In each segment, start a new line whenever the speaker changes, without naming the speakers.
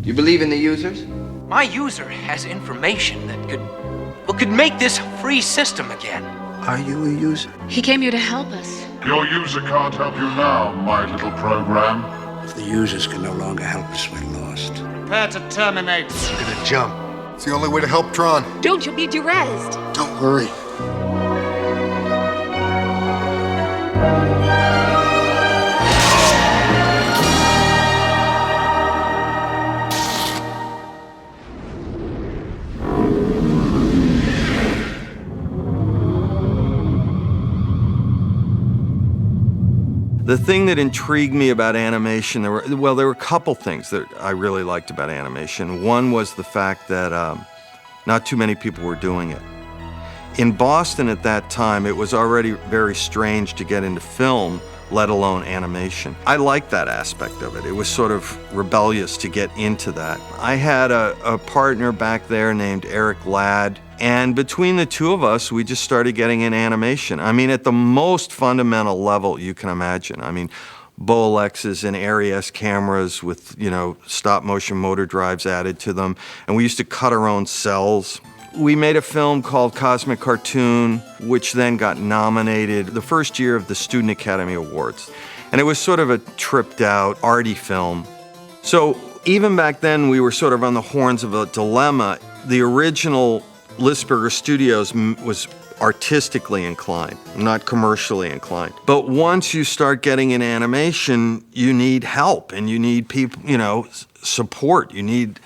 You believe in the users?
My user has information that could make this free system again.
Are you a user?
He came here to help us.
Your user can't help you now, my little program.
If the users can no longer help us, we're lost.
Prepare to terminate.
We're gonna jump.
It's the only way to help Tron.
Don't you be derezzed.
Don't worry.
The thing that intrigued me about animation, there were a couple things that I really liked about animation. One was the fact that not too many people were doing it. In Boston at that time, it was already very strange to get into film, let alone animation. I liked that aspect of it. It was sort of rebellious to get into that. I had a partner back there named Eric Ladd, and between the two of us, we just started getting in animation. I mean, at the most fundamental level you can imagine. I mean, Bolexes and Aries cameras with, stop motion motor drives added to them. And we used to cut our own cells. We made a film called Cosmic Cartoon, which then got nominated the first year of the Student Academy Awards. And it was sort of a tripped out, arty film. So even back then, we were sort of on the horns of a dilemma. The original Lisberger Studios was artistically inclined, not commercially inclined. But once you start getting in animation, you need help and you need people, support. You need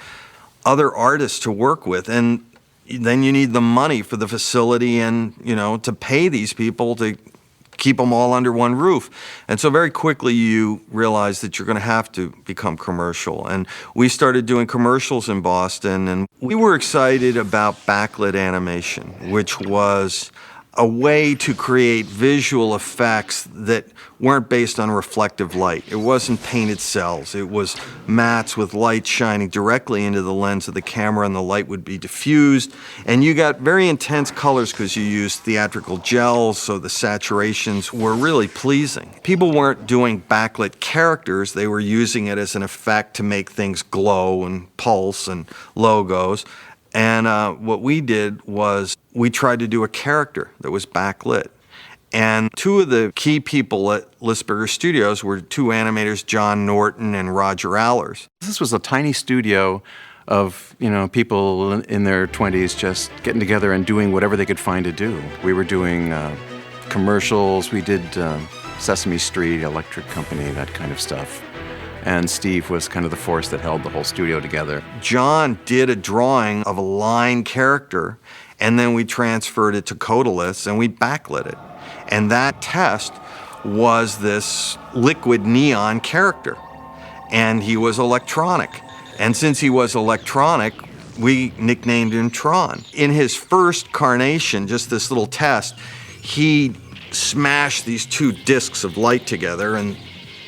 other artists to work with. And then you need the money for the facility and, to pay these people to keep them all under one roof. And so very quickly you realize that you're going to have to become commercial. And we started doing commercials in Boston, and we were excited about backlit animation, which was a way to create visual effects that weren't based on reflective light. It wasn't painted cells. It was mats with light shining directly into the lens of the camera, and the light would be diffused. And you got very intense colors because you used theatrical gels, so the saturations were really pleasing. People weren't doing backlit characters. They were using it as an effect to make things glow and pulse and logos. And what we did was we tried to do a character that was backlit. And two of the key people at Lisberger Studios were two animators, John Norton and Roger Allers.
This was a tiny studio of, people in their 20s just getting together and doing whatever they could find to do. We were doing commercials. We did Sesame Street, Electric Company, that kind of stuff. And Steve was kind of the force that held the whole studio together.
John did a drawing of a line character, and then we transferred it to Codaliths and we backlit it. And that test was this liquid neon character. And he was electronic. And since he was electronic, we nicknamed him Tron. In his first carnation, just this little test, he smashed these two discs of light together, and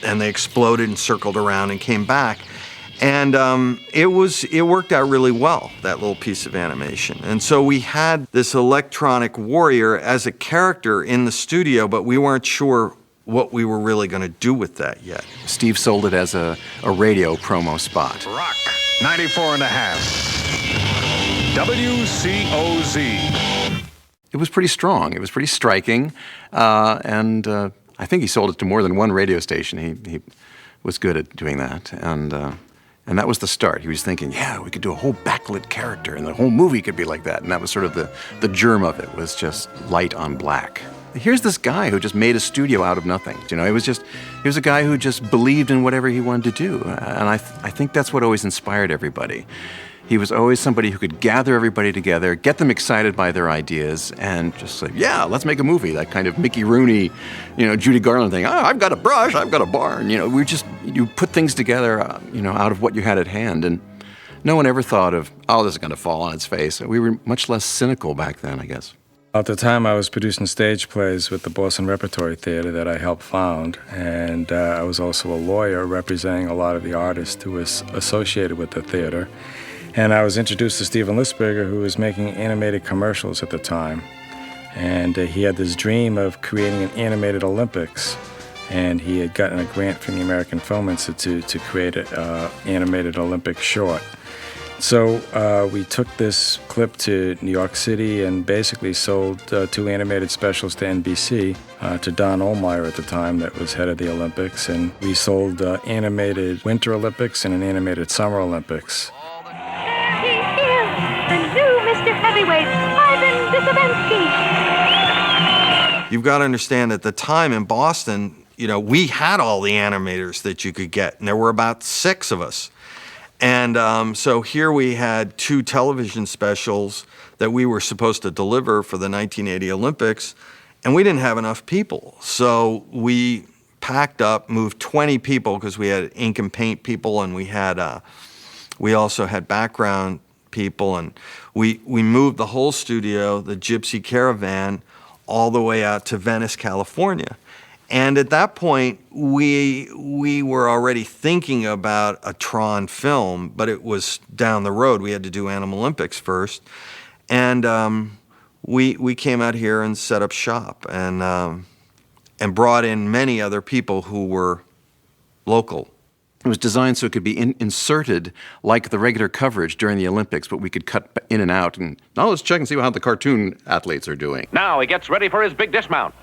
they exploded and circled around and came back. And it worked out really well, that little piece of animation. And so we had this electronic warrior as a character in the studio, but we weren't sure what we were really going to do with that yet.
Steve sold it as a radio promo spot.
Rock 94.5. WCOZ.
It was pretty strong. It was pretty striking. And I think he sold it to more than one radio station. He was good at doing that. And that was the start. He was thinking, we could do a whole backlit character, and the whole movie could be like that. And that was sort of the germ of it, was just light on black. Here's this guy who just made a studio out of nothing. He was a guy who just believed in whatever he wanted to do. And I think that's what always inspired everybody. He was always somebody who could gather everybody together, get them excited by their ideas, and just say, let's make a movie. That kind of Mickey Rooney, Judy Garland thing. I've got a brush, I've got a barn. You put things together, out of what you had at hand. And no one ever thought of, this is going to fall on its face. We were much less cynical back then, I guess.
At the time, I was producing stage plays with the Boston Repertory Theater that I helped found, and I was also a lawyer representing a lot of the artists who was associated with the theater. And I was introduced to Steven Lisberger, who was making animated commercials at the time. And he had this dream of creating an animated Olympics. and he had gotten a grant from the American Film Institute to create an animated Olympic short. So we took this clip to New York City and basically sold 2 animated specials to NBC, to Don Ohlmeyer at the time, that was head of the Olympics. And we sold animated Winter Olympics and an animated Summer Olympics.
There he is, the new Mr. Heavyweight, Ivan Dusabensky.
You've got to understand, at the time in Boston, we had all the animators that you could get, and there were about 6 of us. And so here we had 2 television specials that we were supposed to deliver for the 1980 Olympics, and we didn't have enough people. So we packed up, moved 20 people, because we had ink and paint people, and we also had background people, and we moved the whole studio, the Gypsy Caravan, all the way out to Venice, California. And at that point, we were already thinking about a Tron film, but it was down the road. We had to do Animal Olympics first. And we came out here and set up shop and brought in many other people who were local.
It was designed so it could be inserted like the regular coverage during the Olympics, but we could cut in and out. And now let's check and see how the cartoon athletes are doing.
Now he gets ready for his big dismount.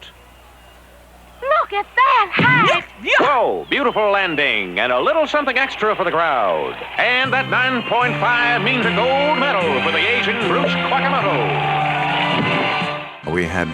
Look at that height!
Whoa, beautiful landing, and a little something extra for the crowd. And that 9.5 means a gold medal for the Asian Bruce Quackamoto.
We had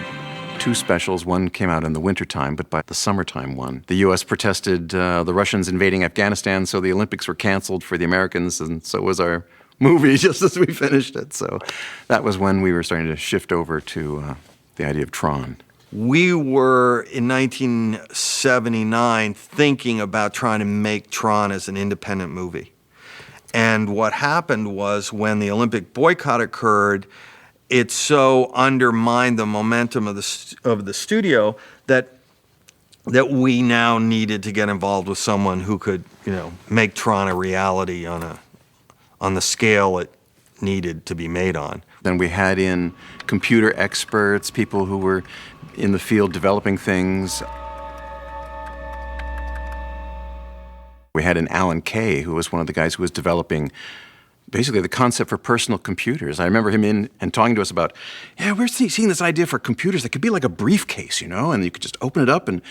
2 specials. One came out in the wintertime, but by the summertime one, the U.S. protested the Russians invading Afghanistan, so the Olympics were canceled for the Americans, and so was our movie just as we finished it. So that was when we were starting to shift over to the idea of Tron.
We were, in 1979, thinking about trying to make Tron as an independent movie. And what happened was, when the Olympic boycott occurred, it so undermined the momentum of the studio that we now needed to get involved with someone who could, make Tron a reality on the scale it needed to be made on.
Then we had in computer experts, people who were in the field developing things. We had in Alan Kay, who was one of the guys who was developing basically the concept for personal computers. I remember him in and talking to us about, we're seeing this idea for computers that could be like a briefcase, and you could just open it up and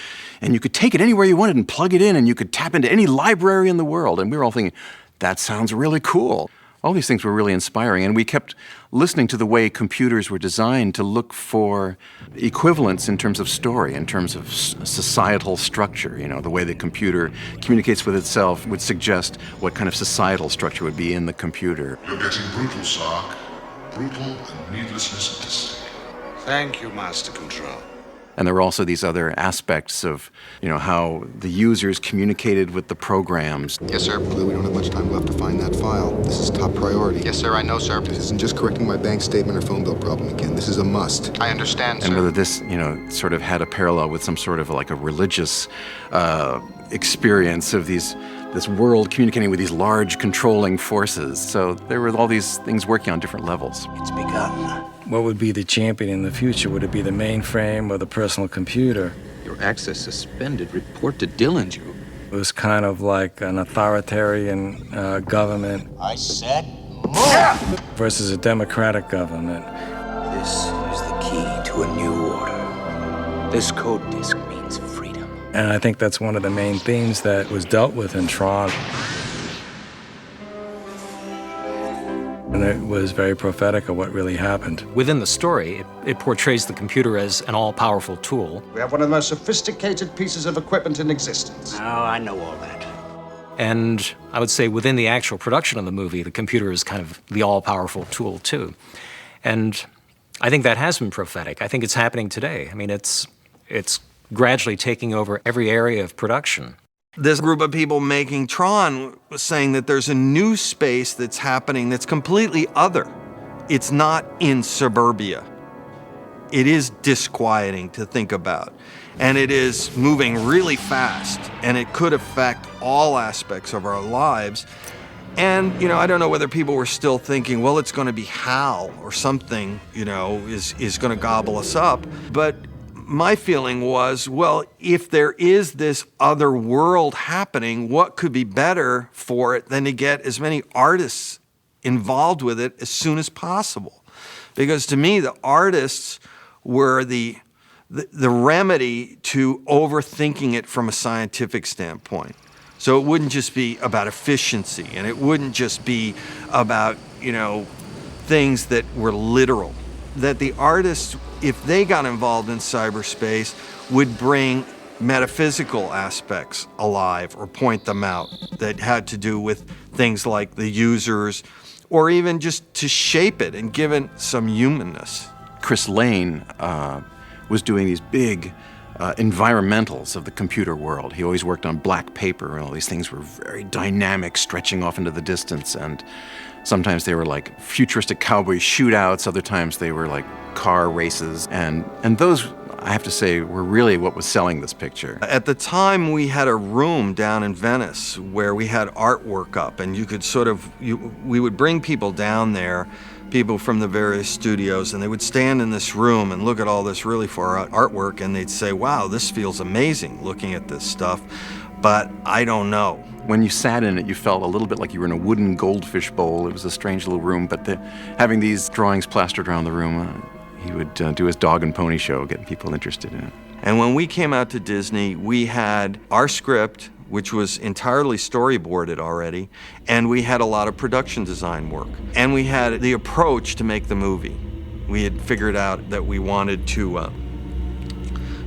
you could take it anywhere you wanted and plug it in, and you could tap into any library in the world. And we were all thinking, that sounds really cool. All these things were really inspiring, and we kept listening to the way computers were designed to look for equivalents in terms of story, in terms of societal structure. The way the computer communicates with itself would suggest what kind of societal structure would be in the computer.
You're getting brutal, Sark. Brutal and needless necessity.
Thank you, Master Control.
And there were also these other aspects of, how the users communicated with the programs.
Yes, sir. We don't have much time left to find that file. This is top priority. Yes, sir. I know, sir. This isn't just correcting my bank statement or phone bill problem again. This is a must. I understand, sir.
And whether this, sort of had a parallel with some sort of like a religious experience of this world communicating with these large controlling forces. So there were all these things working on different levels.
It's begun.
What would be the champion in the future? Would it be the mainframe or the personal computer?
Your access suspended. Report to Dillinger.
It was kind of like an authoritarian government.
I said move!
Versus a democratic government.
This is the key to a new order. This code disc means freedom.
And I think that's one of the main themes that was dealt with in Tron. And it was very prophetic of what really happened.
Within the story, it portrays the computer as an all-powerful tool.
We have one of the most sophisticated pieces of equipment in existence.
Oh, I know all that.
And I would say within the actual production of the movie, the computer is kind of the all-powerful tool, too. And I think that has been prophetic. I think it's happening today. I mean, it's gradually taking over every area of production.
This group of people making Tron was saying that there's a new space that's happening that's completely other. It's not in suburbia. It is disquieting to think about. And it is moving really fast, and it could affect all aspects of our lives. And, I don't know whether people were still thinking, well, it's going to be HAL or something, is going to gobble us up. But my feeling was, well, if there is this other world happening, what could be better for it than to get as many artists involved with it as soon as possible? Because to me, the artists were the remedy to overthinking it from a scientific standpoint. So it wouldn't just be about efficiency, and it wouldn't just be about, things that were literal. That the artists, if they got involved in cyberspace, would bring metaphysical aspects alive or point them out that had to do with things like the users, or even just to shape it and give it some humanness.
Chris Lane was doing these big environmentals of the computer world. He always worked on black paper, and all these things were very dynamic, stretching off into the distance, and sometimes they were like futuristic cowboy shootouts, other times they were like car races, and those, I have to say, were really what was selling this picture.
At the time, we had a room down in Venice where we had artwork up, and you could we would bring people down there, people from the various studios, and they would stand in this room and look at all this really far out artwork, and they'd say, wow, this feels amazing looking at this stuff, but I don't know.
When you sat in it, you felt a little bit like you were in a wooden goldfish bowl. It was a strange little room, but having these drawings plastered around the room, he would do his dog and pony show, getting people interested in it.
And when we came out to Disney, we had our script, which was entirely storyboarded already, and we had a lot of production design work. And we had the approach to make the movie. We had figured out that we wanted to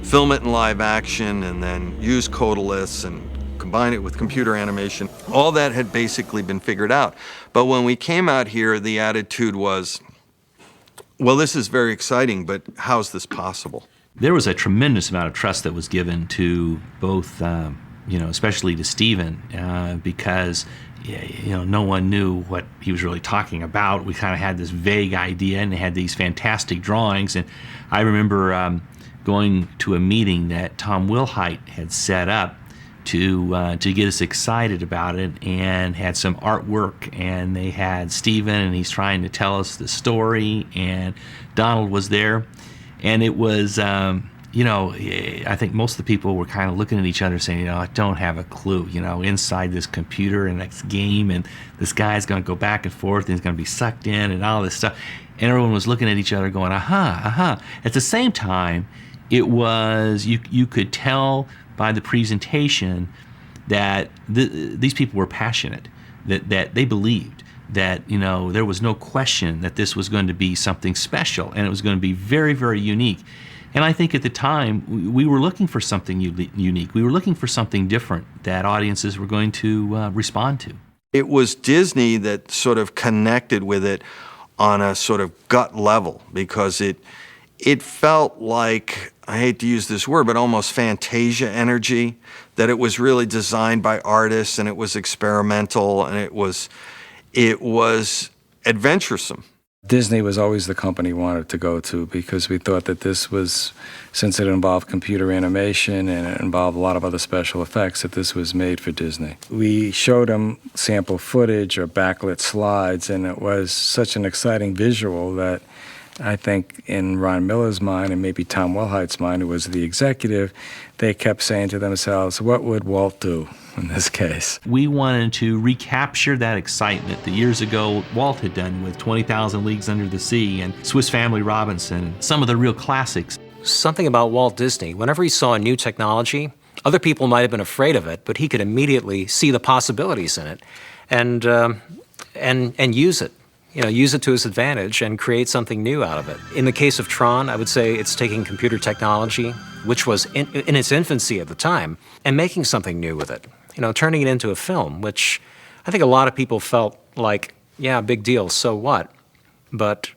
film it in live action and then use codaliths and combine it with computer animation. All that had basically been figured out. But when we came out here, the attitude was, well, this is very exciting, but how's this possible?
There was a tremendous amount of trust that was given to both, especially to Steven, because, no one knew what he was really talking about. We kind of had this vague idea and had these fantastic drawings. And I remember going to a meeting that Tom Wilhite had set up to get us excited about it, and had some artwork, and they had Steven, and he's trying to tell us the story, and Donald was there, and it was, I think most of the people were kind of looking at each other saying, I don't have a clue, inside this computer and this game, and this guy's going to go back and forth, and he's going to be sucked in, and all this stuff, and everyone was looking at each other going, aha. At the same time, it was, you could tell by the presentation that these people were passionate, that they believed that, there was no question that this was going to be something special, and it was going to be very, very unique. And I think at the time, we were looking for something unique. We were looking for something different that audiences were going to respond to.
It was Disney that sort of connected with it on a sort of gut level, because it felt like, I hate to use this word, but almost Fantasia energy, that it was really designed by artists, and it was experimental, and it was adventuresome.
Disney was always the company we wanted to go to, because we thought that this was, since it involved computer animation and it involved a lot of other special effects, that this was made for Disney. We showed them sample footage or backlit slides, and it was such an exciting visual that I think in Ron Miller's mind, and maybe Tom Wilhite's mind, who was the executive, they kept saying to themselves, what would Walt do in this case?
We wanted to recapture that excitement that years ago Walt had done with 20,000 Leagues Under the Sea and Swiss Family Robinson, some of the real classics.
Something about Walt Disney, whenever he saw a new technology, other people might have been afraid of it, but he could immediately see the possibilities in it and use it. Use it to his advantage and create something new out of it. In the case of Tron, I would say it's taking computer technology, which was in its infancy at the time, and making something new with it. Turning it into a film, which I think a lot of people felt like, yeah, big deal, so what? But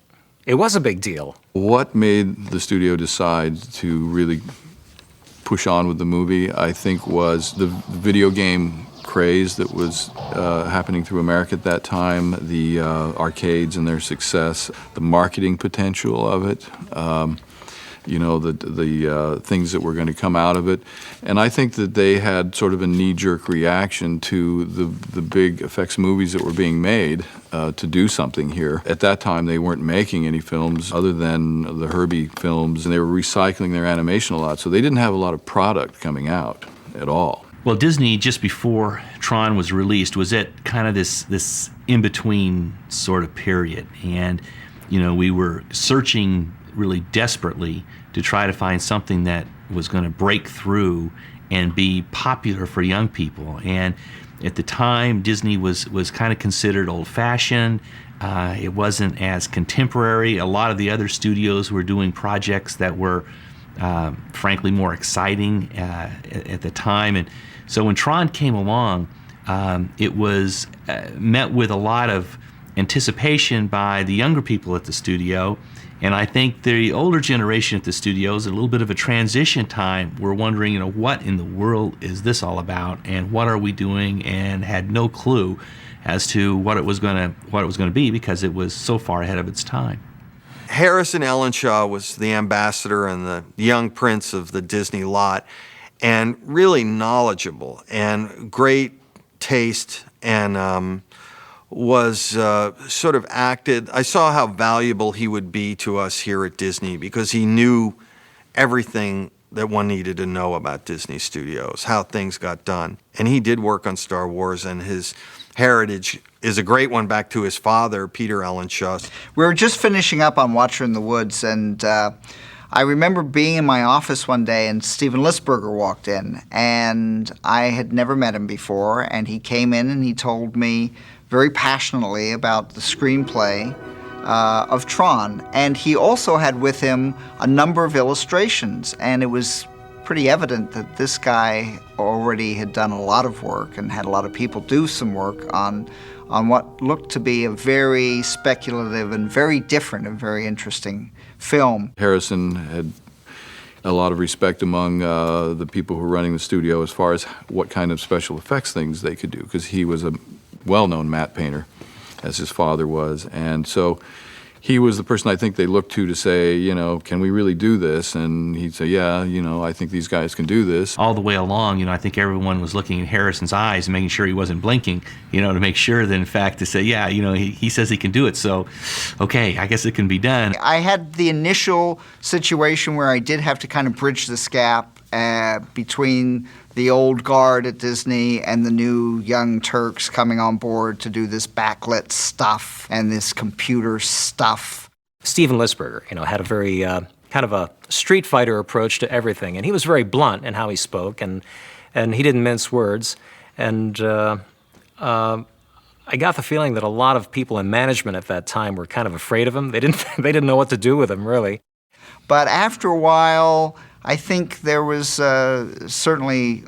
it was a big deal.
What made the studio decide to really push on with the movie, I think, was the video game craze that was happening through America at that time, the arcades and their success, the marketing potential of it, you know, the things that were going to come out of it. And I think that they had sort of a knee-jerk reaction to the big effects movies that were being made to do something here. At that time, they weren't making any films other than the Herbie films, and they were recycling their animation a lot, so they didn't have a lot of product coming out at all.
Well, Disney, just before Tron was released, was at kind of this in-between sort of period. And, you know, we were searching really desperately to try to find something that was going to break through and be popular for young people. And at the time, Disney was kind of considered old-fashioned. It wasn't as contemporary. A lot of the other studios were doing projects that were, frankly, more exciting at the time. And so when Tron came along, it was met with a lot of anticipation by the younger people at the studio. And I think the older generation at the studios, at a little bit of a transition time, were wondering, you know, what in the world is this all about, and what are we doing, and had no clue as to what it was going to be, because it was so far ahead of its time.
Harrison Ellenshaw was the ambassador and the young prince of the Disney lot, and really knowledgeable and great taste, and was sort of acted. I saw how valuable he would be to us here at Disney because he knew everything that one needed to know about Disney Studios, how things got done. And he did work on Star Wars, and his heritage is a great one back to his father, Peter Ellenshaw.
We were just finishing up on Watcher in the Woods, and I remember being in my office one day and Steven Lisberger walked in, and I had never met him before, and he came in and he told me very passionately about the screenplay of Tron. And he also had with him a number of illustrations, and it was pretty evident that this guy already had done a lot of work and had a lot of people do some work on what looked to be a very speculative and very different and very interesting film.
Harrison had a lot of respect among the people who were running the studio as far as what kind of special effects things they could do, because he was a well-known matte painter, as his father was. And so he was the person I think they looked to say, you know, can we really do this? And he'd say, yeah, you know, I think these guys can do this.
All the way along, you know, I think everyone was looking at Harrison's eyes and making sure he wasn't blinking, you know, to make sure that, in fact, to say, yeah, you know, he says he can do it, so, okay, I guess it can be done.
I had the initial situation where I did have to kind of bridge this gap between the old guard at Disney and the new young Turks coming on board to do this backlit stuff and this computer stuff.
Steven Lisberger, you know, had a very kind of a street fighter approach to everything, and he was very blunt in how he spoke, and he didn't mince words. And I got the feeling that a lot of people in management at that time were kind of afraid of him. They didn't know what to do with him, really.
But after a while, I think there was certainly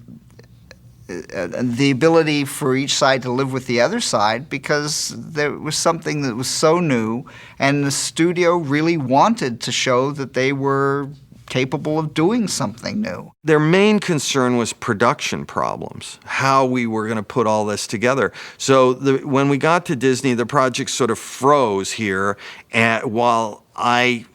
the ability for each side to live with the other side, because there was something that was so new, and the studio really wanted to show that they were capable of doing something new.
Their main concern was production problems, how we were going to put all this together. So when we got to Disney, the project sort of froze here, while I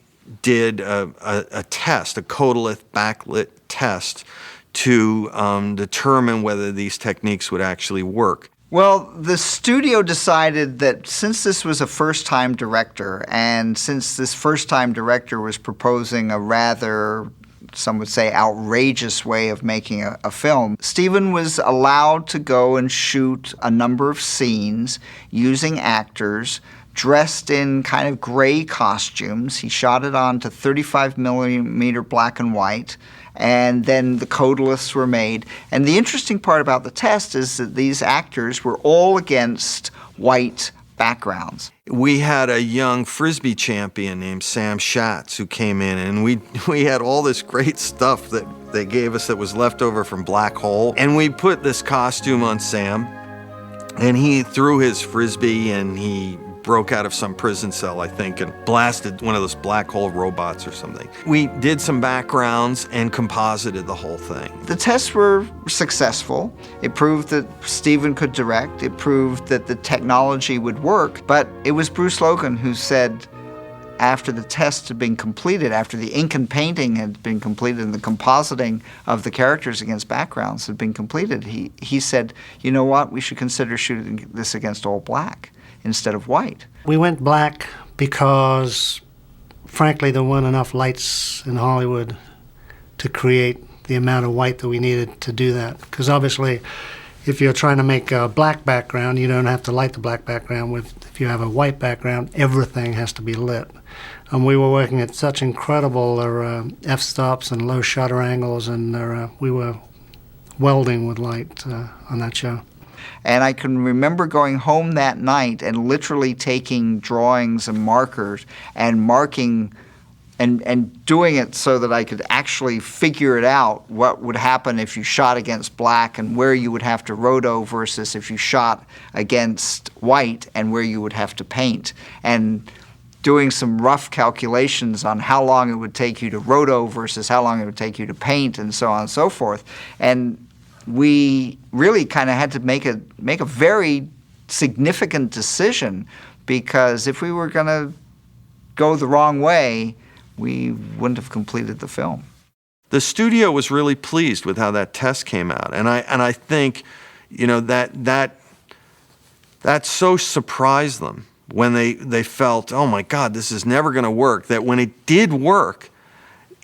did a test, a Codalith backlit test, to determine whether these techniques would actually work.
Well, the studio decided that since this was a first-time director, and since this first-time director was proposing a rather, some would say, outrageous way of making a film, Steven was allowed to go and shoot a number of scenes using actors dressed in kind of gray costumes. He shot it on to 35mm black and white, and then the Codaliths were made. And the interesting part about the test is that these actors were all against white backgrounds.
We had a young Frisbee champion named Sam Schatz who came in, and we had all this great stuff that they gave us that was left over from Black Hole. And we put this costume on Sam, and he threw his Frisbee, and he broke out of some prison cell, I think, and blasted one of those black hole robots or something. We did some backgrounds and composited the whole thing.
The tests were successful. It proved that Steven could direct. It proved that the technology would work. But it was Bruce Logan who said, after the test had been completed, after the ink and painting had been completed and the compositing of the characters against backgrounds had been completed, he said, you know what, we should consider shooting this against all black instead of white.
We went black because, frankly, there weren't enough lights in Hollywood to create the amount of white that we needed to do that. Because obviously, if you're trying to make a black background, you don't have to light the black background. If you have a white background, everything has to be lit. And we were working at such incredible f-stops and low shutter angles, and we were welding with light on that show.
And I can remember going home that night and literally taking drawings and markers and marking and doing it so that I could actually figure it out, what would happen if you shot against black and where you would have to roto versus if you shot against white and where you would have to paint. And doing some rough calculations on how long it would take you to roto versus how long it would take you to paint and so on and so forth. And we really kind of had to make a very significant decision, because if we were going to go the wrong way, we wouldn't have completed the film.
The studio was really pleased with how that test came out, and I think, you know, that so surprised them when they felt, oh my God, this is never going to work. That when it did work,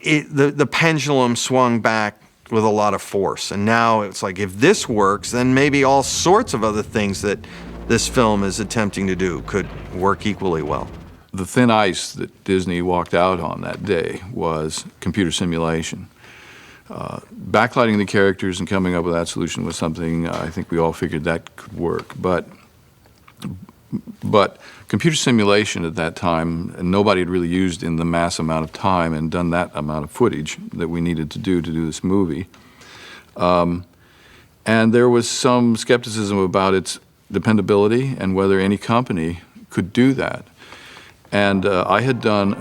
the pendulum swung back with a lot of force, and now it's like, if this works, then maybe all sorts of other things that this film is attempting to do could work equally well.
The thin ice that Disney walked out on that day was computer simulation. Backlighting the characters and coming up with that solution was something I think we all figured that could work. But computer simulation at that time, and nobody had really used in the mass amount of time and done that amount of footage that we needed to do this movie. And there was some skepticism about its dependability and whether any company could do that. And I had done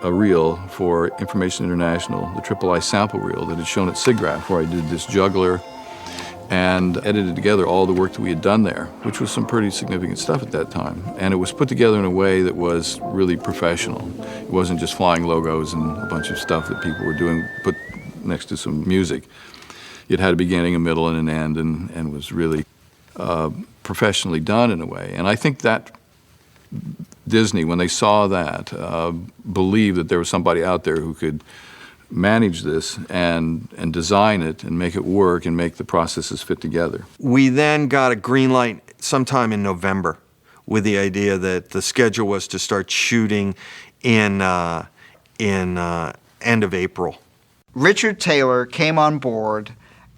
a reel for Information International, the III sample reel that had shown at SIGGRAPH, where I did this juggler and edited together all the work that we had done there, which was some pretty significant stuff at that time. And it was put together in a way that was really professional. It wasn't just flying logos and a bunch of stuff that people were doing put next to some music. It had a beginning, a middle, and an end, and was really professionally done in a way. And I think that Disney, when they saw that, believed that there was somebody out there who could manage this and design it and make it work and make the processes fit together.
We then got a green light sometime in November with the idea that the schedule was to start shooting in end of April.
Richard Taylor came on board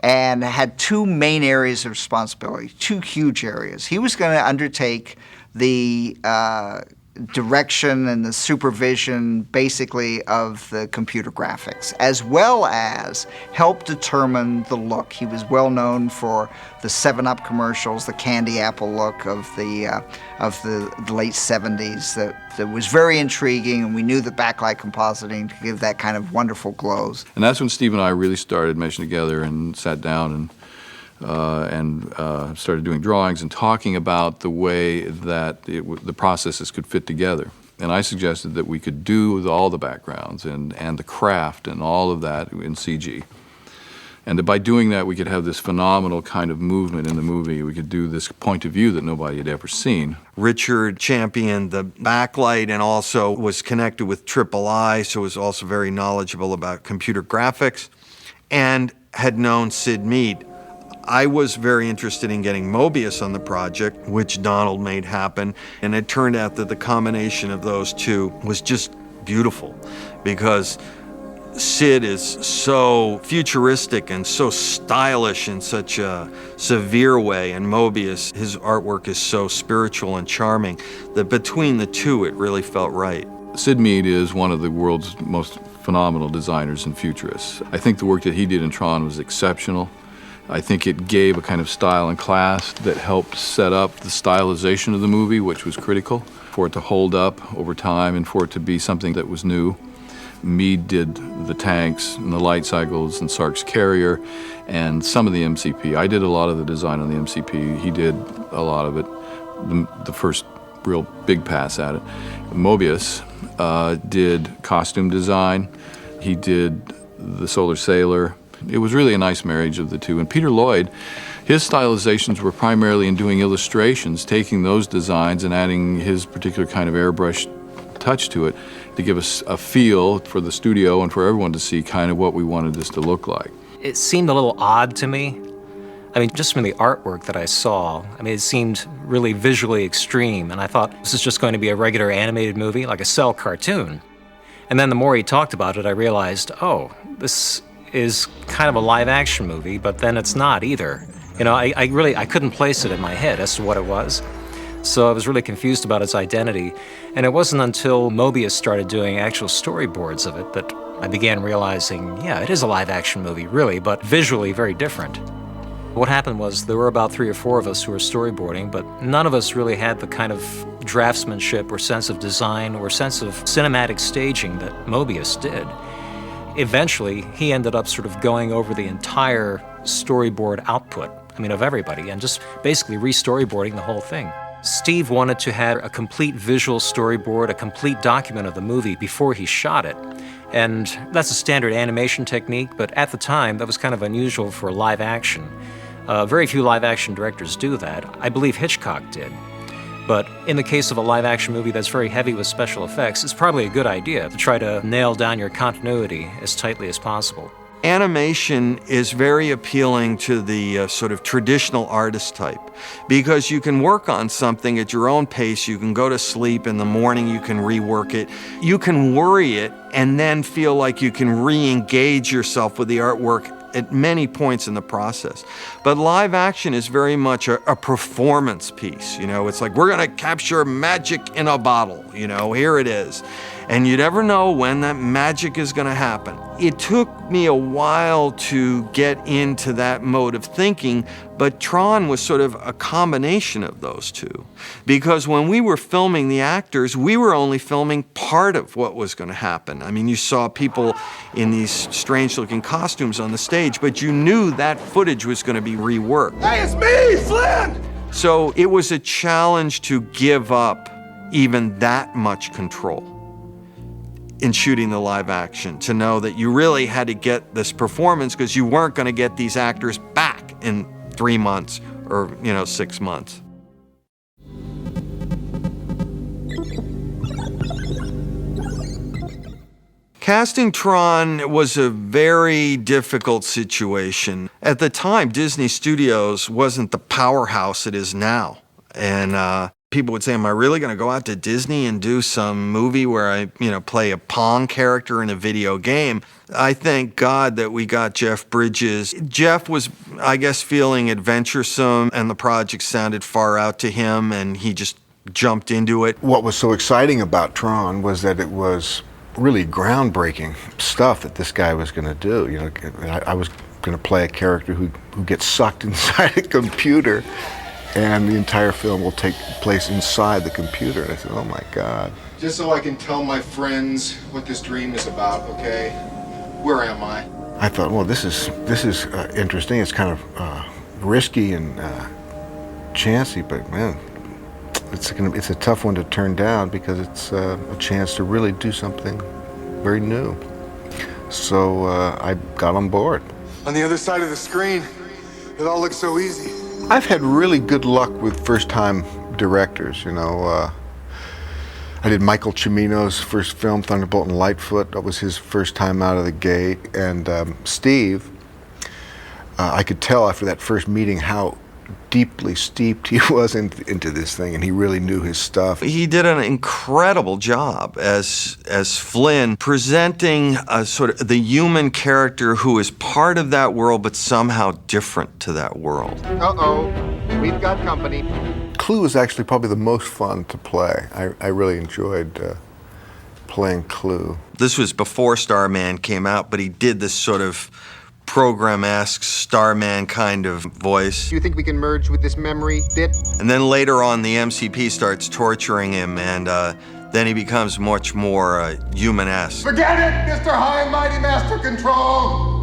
and had two main areas of responsibility, two huge areas. He was going to undertake the direction and the supervision, basically, of the computer graphics, as well as help determine the look. He was well known for the 7-Up commercials, the candy apple look of the late 70s that was very intriguing, and we knew the backlight compositing to give that kind of wonderful glows.
And that's when Steve and I really started meshing together and sat down and started doing drawings and talking about the way that the processes could fit together. And I suggested that we could do all the backgrounds and the craft and all of that in CG. And that by doing that, we could have this phenomenal kind of movement in the movie. We could do this point of view that nobody had ever seen.
Richard championed the backlight and also was connected with III, so was also very knowledgeable about computer graphics, and had known Sid Mead. I was very interested in getting Mobius on the project, which Donald made happen, and it turned out that the combination of those two was just beautiful, because Sid is so futuristic and so stylish in such a severe way, and Mobius, his artwork is so spiritual and charming, that between the two it really felt right.
Sid Mead is one of the world's most phenomenal designers and futurists. I think the work that he did in Tron was exceptional. I think it gave a kind of style and class that helped set up the stylization of the movie, which was critical for it to hold up over time and for it to be something that was new. Mead did the tanks and the light cycles and Sark's carrier and some of the MCP. I did a lot of the design on the MCP. He did a lot of it, the first real big pass at it. Mobius did costume design. He did the Solar Sailor. It was really a nice marriage of the two. And Peter Lloyd, his stylizations were primarily in doing illustrations, taking those designs and adding his particular kind of airbrush touch to it to give us a feel for the studio and for everyone to see kind of what we wanted this to look like.
It seemed a little odd to me. I mean, just from the artwork that I saw, I mean, it seemed really visually extreme, and I thought this is just going to be a regular animated movie, like a cell cartoon. And then the more he talked about it, I realized, oh, this is kind of a live-action movie, but then it's not either. You know, I couldn't place it in my head as to what it was. So I was really confused about its identity. And it wasn't until Mobius started doing actual storyboards of it that I began realizing, yeah, it is a live-action movie, really, but visually very different. What happened was there were about 3 or 4 of us who were storyboarding, but none of us really had the kind of draftsmanship or sense of design or sense of cinematic staging that Mobius did. Eventually, he ended up sort of going over the entire storyboard output, I mean, of everybody, and just basically re-storyboarding the whole thing. Steve wanted to have a complete visual storyboard, a complete document of the movie before he shot it. And that's a standard animation technique, but at the time, that was kind of unusual for live action. Very few live action directors do that. I believe Hitchcock did. But in the case of a live action movie that's very heavy with special effects, it's probably a good idea to try to nail down your continuity as tightly as possible.
Animation is very appealing to the sort of traditional artist type because you can work on something at your own pace. You can go to sleep in the morning, you can rework it, you can worry it, and then feel like you can re-engage yourself with the artwork at many points in the process. But live action is very much a performance piece. You know, it's like, we're gonna capture magic in a bottle, you know, here it is. And you never know when that magic is gonna happen. It took me a while to get into that mode of thinking, but Tron was sort of a combination of those two. Because when we were filming the actors, we were only filming part of what was gonna happen. I mean, you saw people in these strange-looking costumes on the stage, but you knew that footage was gonna be reworked.
Hey, it's me, Flynn!
So it was a challenge to give up even that much control in shooting the live action, to know that you really had to get this performance because you weren't going to get these actors back in 3 months or, 6 months. Casting Tron was a very difficult situation. At the time, Disney Studios wasn't the powerhouse it is now. And people would say, am I really going to go out to Disney and do some movie where I, play a Pong character in a video game? I thank God that we got Jeff Bridges. Jeff was, I guess, feeling adventuresome, and the project sounded far out to him, and he just jumped into it.
What was so exciting about Tron was that it was really groundbreaking stuff that this guy was going to do. I was going to play a character who gets sucked inside a computer, and the entire film will take place inside the computer. And I said, oh my God.
Just so I can tell my friends what this dream is about, okay? Where am I?
I thought, well, this is interesting. It's kind of risky and chancy, but man, it's a tough one to turn down because it's a chance to really do something very new. So I got on board.
On the other side of the screen, it all looks so easy.
I've had really good luck with first-time directors, I did Michael Cimino's first film, Thunderbolt and Lightfoot. That was his first time out of the gate. And Steve, I could tell after that first meeting how deeply steeped he was into this thing, and he really knew his stuff.
He did an incredible job as Flynn, presenting a sort of the human character who is part of that world but somehow different to that world.
Uh-oh, we've got company. Clue was actually probably the most fun to play. I really enjoyed playing Clue.
This was before Starman came out, but he did this sort of program-esque Starman kind of voice.
Do you think we can merge with this memory bit?
And then later on, the MCP starts torturing him, and then he becomes much more human-esque.
Forget it, Mr. High and Mighty Master Control!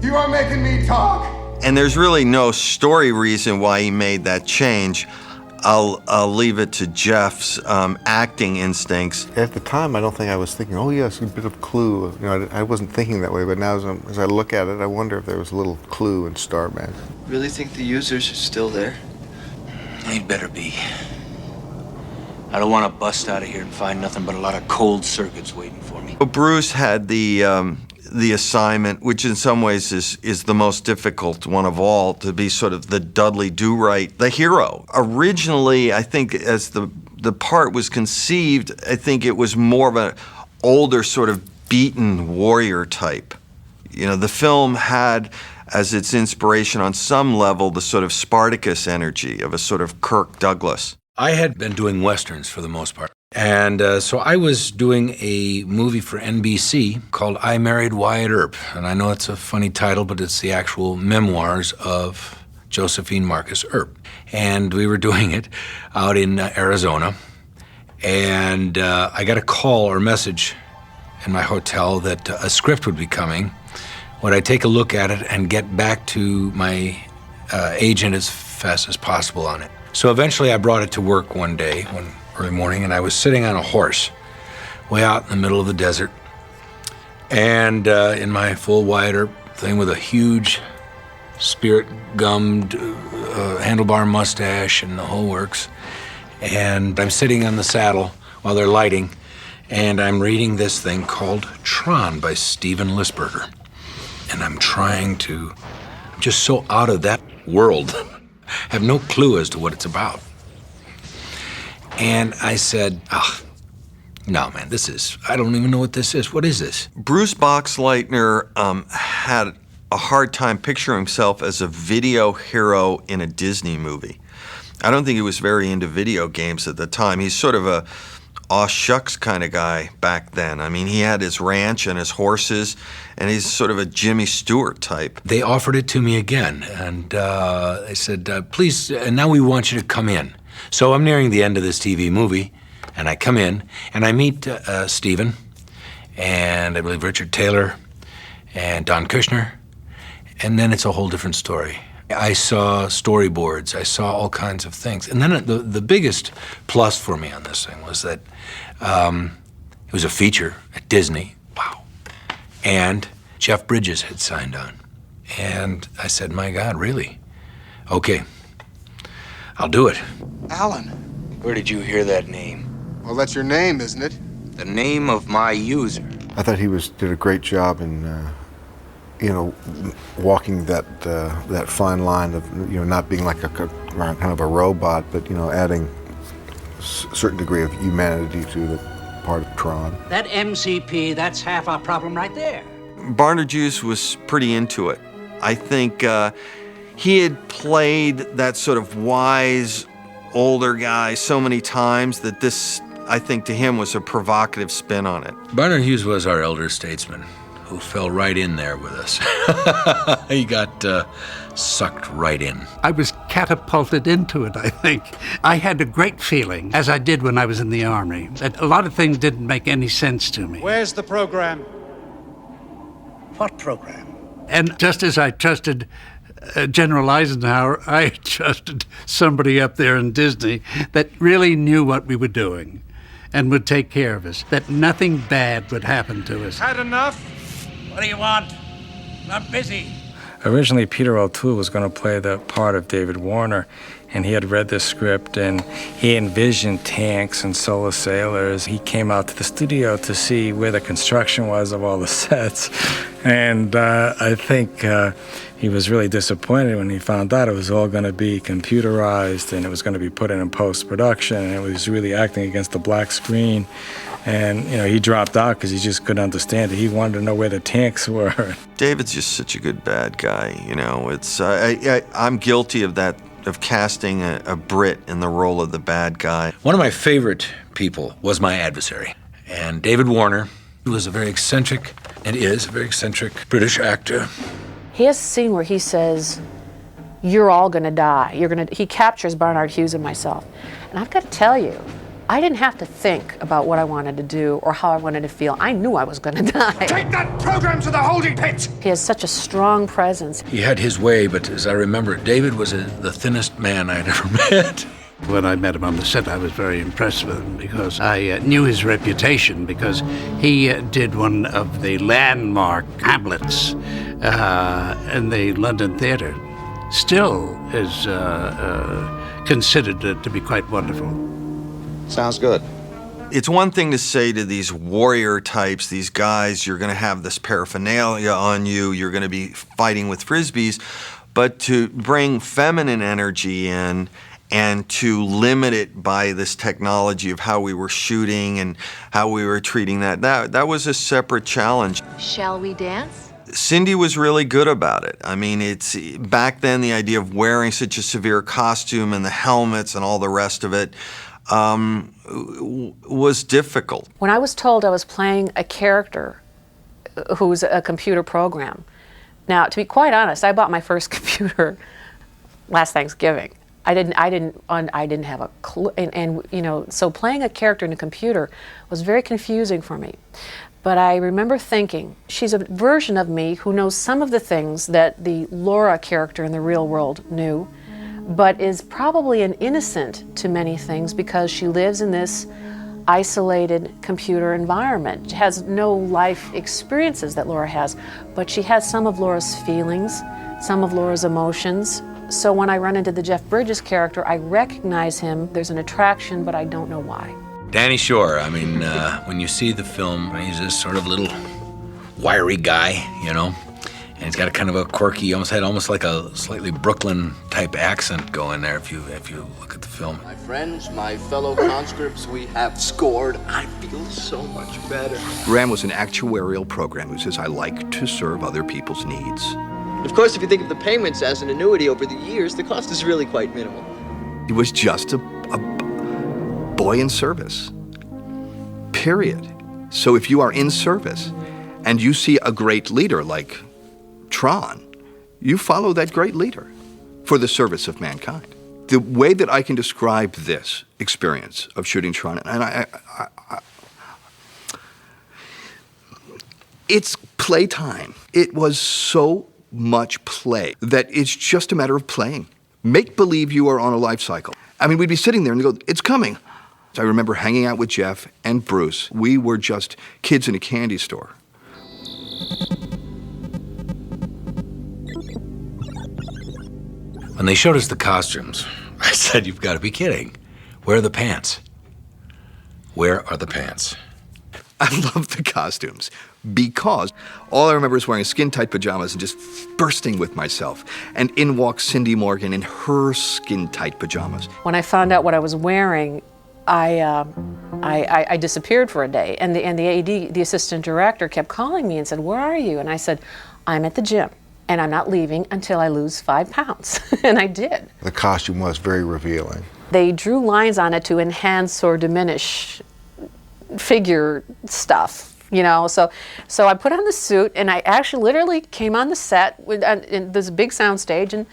You are making me talk!
And there's really no story reason why he made that change, I'll leave it to Jeff's acting instincts.
At the time, I don't think I was thinking, oh yes, a bit of clue. You know, I wasn't thinking that way, but now as I look at it, I wonder if there was a little clue in Starman.
Really think the users are still there?
They'd better be. I don't want to bust out of here and find nothing but a lot of cold circuits waiting for me.
Bruce had the assignment, which in some ways is the most difficult one of all, to be sort of the Dudley Do-Right, the hero. Originally, I think as the part was conceived, I think it was more of an older sort of beaten warrior type. You know, the film had as its inspiration on some level the sort of Spartacus energy of a sort of Kirk Douglas.
I had been doing Westerns for the most part. And so I was doing a movie for NBC called I Married Wyatt Earp. And I know it's a funny title, but it's the actual memoirs of Josephine Marcus Earp. And we were doing it out in Arizona. And I got a call or message in my hotel that a script would be coming. Would I take a look at it and get back to my agent as fast as possible on it? So eventually I brought it to work one day, one early morning, and I was sitting on a horse way out in the middle of the desert. And in my full Wyatt Earp thing with a huge spirit-gummed handlebar mustache and the whole works. And I'm sitting on the saddle while they're lighting, and I'm reading this thing called Tron by Steven Lisberger. And I'm just so out of that world. Have no clue as to what it's about. And I said, no, man, I don't even know what this is. What is this?
Bruce Boxleitner had a hard time picturing himself as a video hero in a Disney movie. I don't think he was very into video games at the time. He's sort of a aw shucks kind of guy back then. I mean, he had his ranch and his horses, and he's sort of a Jimmy Stewart type.
They offered it to me again, and they said, please, and now we want you to come in. So I'm nearing the end of this TV movie, and I come in, and I meet Steven, and I believe Richard Taylor, and Don Kushner, and then it's a whole different story. I saw storyboards, I saw all kinds of things. And then the biggest plus for me on this thing was that it was a feature at Disney, wow. And Jeff Bridges had signed on. And I said, my God, really? Okay, I'll do it.
Alan. Where did you hear that name?
Well, that's your name, isn't it?
The name of my user.
I thought he did a great job in, walking that fine line of, not being like a kind of a robot, but, adding a certain degree of humanity to the part of Tron.
That MCP, that's half our problem right there.
Barnard Hughes was pretty into it. I think he had played that sort of wise older guy so many times that this, I think, to him was a provocative spin on it.
Barnard Hughes was our elder statesman who fell right in there with us. He got sucked right in.
I was catapulted into it, I think. I had a great feeling, as I did when I was in the Army, that a lot of things didn't make any sense to me.
Where's the program?
What program? And just as I trusted General Eisenhower, I trusted somebody up there in Disney that really knew what we were doing and would take care of us, that nothing bad would happen to us.
Had enough?
What do you want? I'm busy.
Originally, Peter O'Toole was going to play the part of David Warner, and he had read the script, and he envisioned tanks and solar sailors. He came out to the studio to see where the construction was of all the sets, and I think he was really disappointed when he found out it was all going to be computerized, and it was going to be put in post-production, and it was really acting against the black screen. And, he dropped out because he just couldn't understand it. He wanted to know where the tanks were.
David's just such a good bad guy, It's I'm guilty of that, of casting a Brit in the role of the bad guy.
One of my favorite people was my adversary. And David Warner was a very eccentric, and is a very eccentric British actor.
He has a scene where he says, "You're all gonna die." He captures Barnard Hughes and myself. And I've got to tell you, I didn't have to think about what I wanted to do or how I wanted to feel. I knew I was gonna die.
Take that program to the holding pit!
He has such a strong presence.
He had his way, but as I remember it, David was the thinnest man I'd ever met.
When I met him on the set, I was very impressed with him because I knew his reputation because he did one of the landmark Hamlets in the London Theatre. Still is considered to be quite wonderful.
Sounds good. It's one thing to say to these warrior types, these guys, you're going to have this paraphernalia on you, you're going to be fighting with frisbees, but to bring feminine energy in and to limit it by this technology of how we were shooting and how we were treating that was a separate challenge.
Shall we dance?
Cindy was really good about it. I mean, it's back then the idea of wearing such a severe costume and the helmets and all the rest of it was difficult.
When I was told I was playing a character who's a computer program, now to be quite honest, I bought my first computer last Thanksgiving. I didn't have a clue, and you know, so playing a character in a computer was very confusing for me. But I remember thinking, she's a version of me who knows some of the things that the Laura character in the real world knew, but is probably an innocent to many things because she lives in this isolated computer environment. She has no life experiences that Laura has, but she has some of Laura's feelings, some of Laura's emotions. So when I run into the Jeff Bridges character, I recognize him. There's an attraction, but I don't know why.
Danny Shore, I mean, when you see the film, he's this sort of little wiry guy, you know, and he's got a kind of a quirky, almost like a slightly Brooklyn-type accent going there if you look at the film.
My friends, my fellow conscripts, we have scored. I feel so much better.
Graham was an actuarial program who says, I like to serve other people's needs.
Of course, if you think of the payments as an annuity over the years, the cost is really quite minimal.
He was just a boy in service, period. So if you are in service and you see a great leader like Tron, you follow that great leader for the service of mankind. The way that I can describe this experience of shooting Tron, and it's playtime. It was so much play that it's just a matter of playing. Make believe you are on a life cycle. I mean, we'd be sitting there and go, it's coming. I remember hanging out with Jeff and Bruce. We were just kids in a candy store.
When they showed us the costumes, I said, you've got to be kidding. Where are the pants? Where are the pants?
I love the costumes because all I remember is wearing skin-tight pajamas and just bursting with myself. And in walks Cindy Morgan in her skin-tight pajamas.
When I found out what I was wearing, I disappeared for a day, and the AD, the assistant director, kept calling me and said, "Where are you?" And I said, "I'm at the gym, and I'm not leaving until I lose 5 pounds." And I did.
The costume was very revealing.
They drew lines on it to enhance or diminish figure stuff, you know. So I put on the suit, and I actually literally came on the set in this big sound stage, and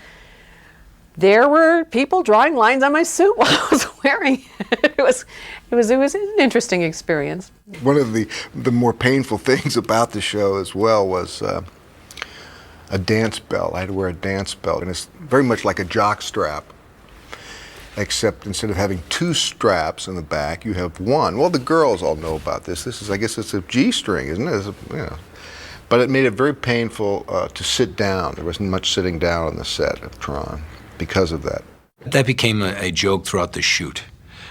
there were people drawing lines on my suit while I was wearing it. It was an interesting experience.
One of the more painful things about the show as well was a dance belt. I had to wear a dance belt, and it's very much like a jock strap, except instead of having 2 straps in the back, you have 1. Well, the girls all know about this. This is, I guess, it's a G-string, isn't it? But it made it very painful to sit down. There wasn't much sitting down on the set of Tron because of that.
That became a joke throughout the shoot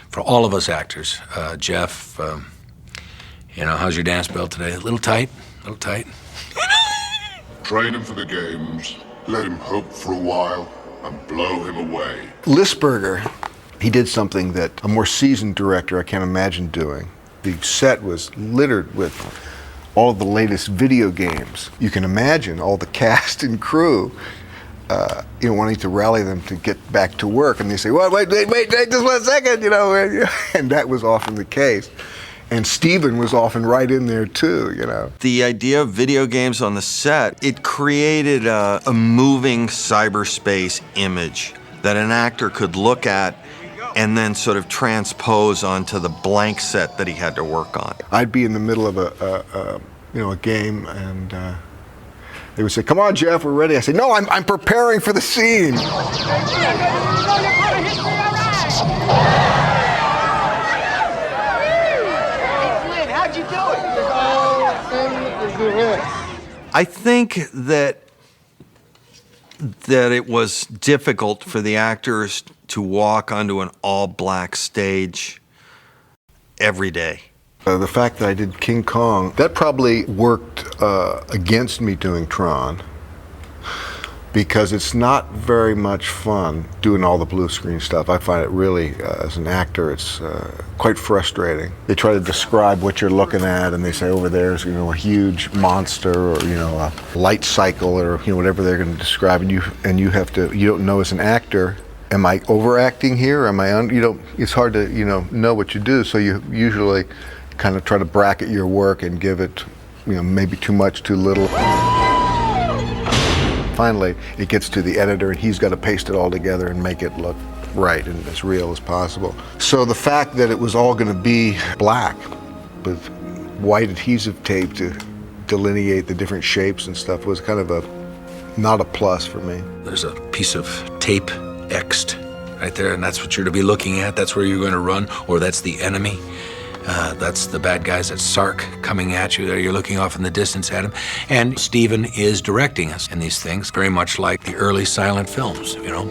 for all of us actors. Jeff, you know, how's your dance belt today? A little tight? A little tight?
Train him for the games, let him hope for a while, and blow him away.
Lisberger, he did something that a more seasoned director I can't imagine doing. The set was littered with all of the latest video games. You can imagine all the cast and crew wanting to rally them to get back to work, and they say, "Well, wait, just 1 second," you know, and that was often the case. And Steven was often right in there too, you know.
The idea of video games on the set, it created a moving cyberspace image that an actor could look at and then sort of transpose onto the blank set that he had to work on.
I'd be in the middle of a game, and they would say, "Come on, Jeff, we're ready." I say, "No, I'm preparing for the scene."
How'd you do it?
I think that it was difficult for the actors to walk onto an all-black stage every day.
The fact that I did King Kong, that probably worked against me doing Tron, because it's not very much fun doing all the blue screen stuff. I find it really, as an actor, it's quite frustrating. They try to describe what you're looking at, and they say over there's, you know, a huge monster, or, you know, a light cycle, or, you know, whatever they're going to describe, and you have to, you don't know as an actor, am I overacting here? Am I it's hard to, you know what you do, so you usually kind of try to bracket your work and give it, you know, maybe too much, too little. Finally, it gets to the editor, and he's got to paste it all together and make it look right and as real as possible. So the fact that it was all going to be black with white adhesive tape to delineate the different shapes and stuff was kind of not a plus for me.
There's a piece of tape X'd right there, and that's what you're to be looking at. That's where you're going to run, or that's the enemy. That's the bad guys at Sark coming at you there. You're looking off in the distance at him. And Steven is directing us in these things, very much like the early silent films, you know.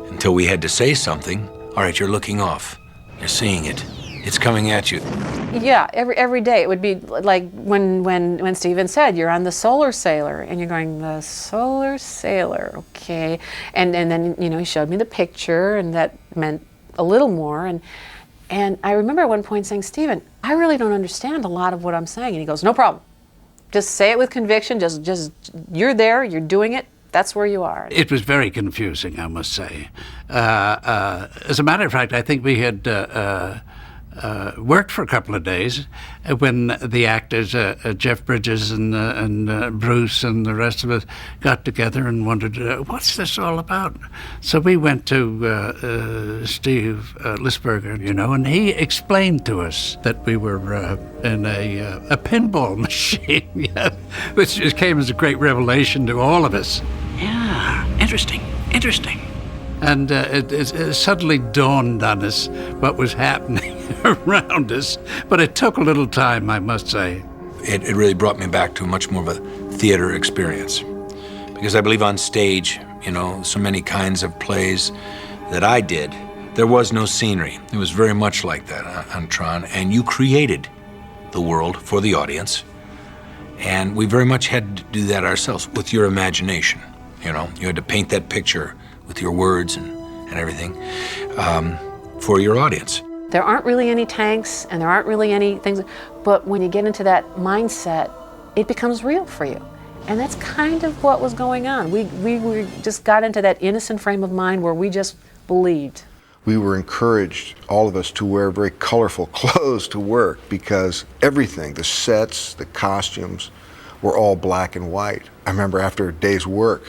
Until we had to say something, all right, you're looking off. You're seeing it. It's coming at you.
Yeah, every day it would be like when Steven said, you're on the Solar Sailor, and you're going, the Solar Sailor, okay. And then, you know, he showed me the picture, and that meant a little more. And I remember at one point saying, Steven, I really don't understand a lot of what I'm saying. And he goes, no problem. Just say it with conviction. Just you're there, you're doing it. That's where you are.
It was very confusing, I must say. As a matter of fact, I think we had worked for a couple of days when the actors, Jeff Bridges and Bruce and the rest of us, got together and wondered, what's this all about? So we went to Steve Lisberger, you know, and he explained to us that we were in a pinball machine, which came as a great revelation to all of us. Yeah, interesting. And it suddenly dawned on us what was happening around us. But it took a little time, I must say.
It really brought me back to much more of a theater experience. Because I believe on stage, you know, so many kinds of plays that I did, there was no scenery. It was very much like that on Tron. And you created the world for the audience. And we very much had to do that ourselves with your imagination. You know, you had to paint that picture with your words and everything for your audience.
There aren't really any tanks, and there aren't really any things, but when you get into that mindset, it becomes real for you. And that's kind of what was going on. We just got into that innocent frame of mind where we just believed.
We were encouraged, all of us, to wear very colorful clothes to work, because everything, the sets, the costumes, were all black and white. I remember after a day's work,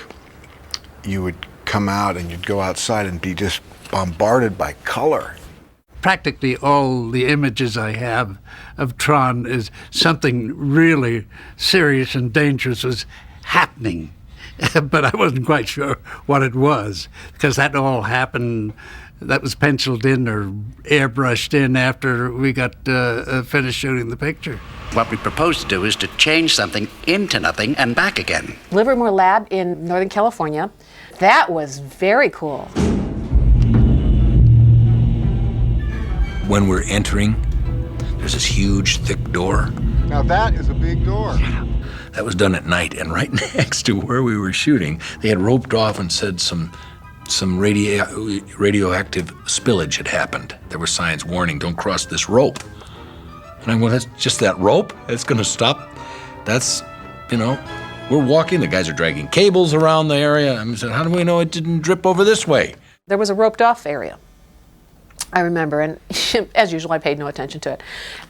you would come out and you'd go outside and be just bombarded by color.
Practically all the images I have of Tron is something really serious and dangerous was happening. But I wasn't quite sure what it was, because that all happened, that was penciled in or airbrushed in after we got finished shooting the picture.
What we propose to do is to change something into nothing and back again.
Livermore Lab in Northern California, that was very cool.
When we're entering, there's this huge, thick door.
Now that is a big door.
That was done at night, and right next to where we were shooting, they had roped off and said some radioactive spillage had happened. There were signs warning, don't cross this rope. And I went, that's just that rope? It's gonna stop? That's, you know, we're walking, the guys are dragging cables around the area. I said, how do we know it didn't drip over this way?
There was a roped off area, I remember, and as usual, I paid no attention to it.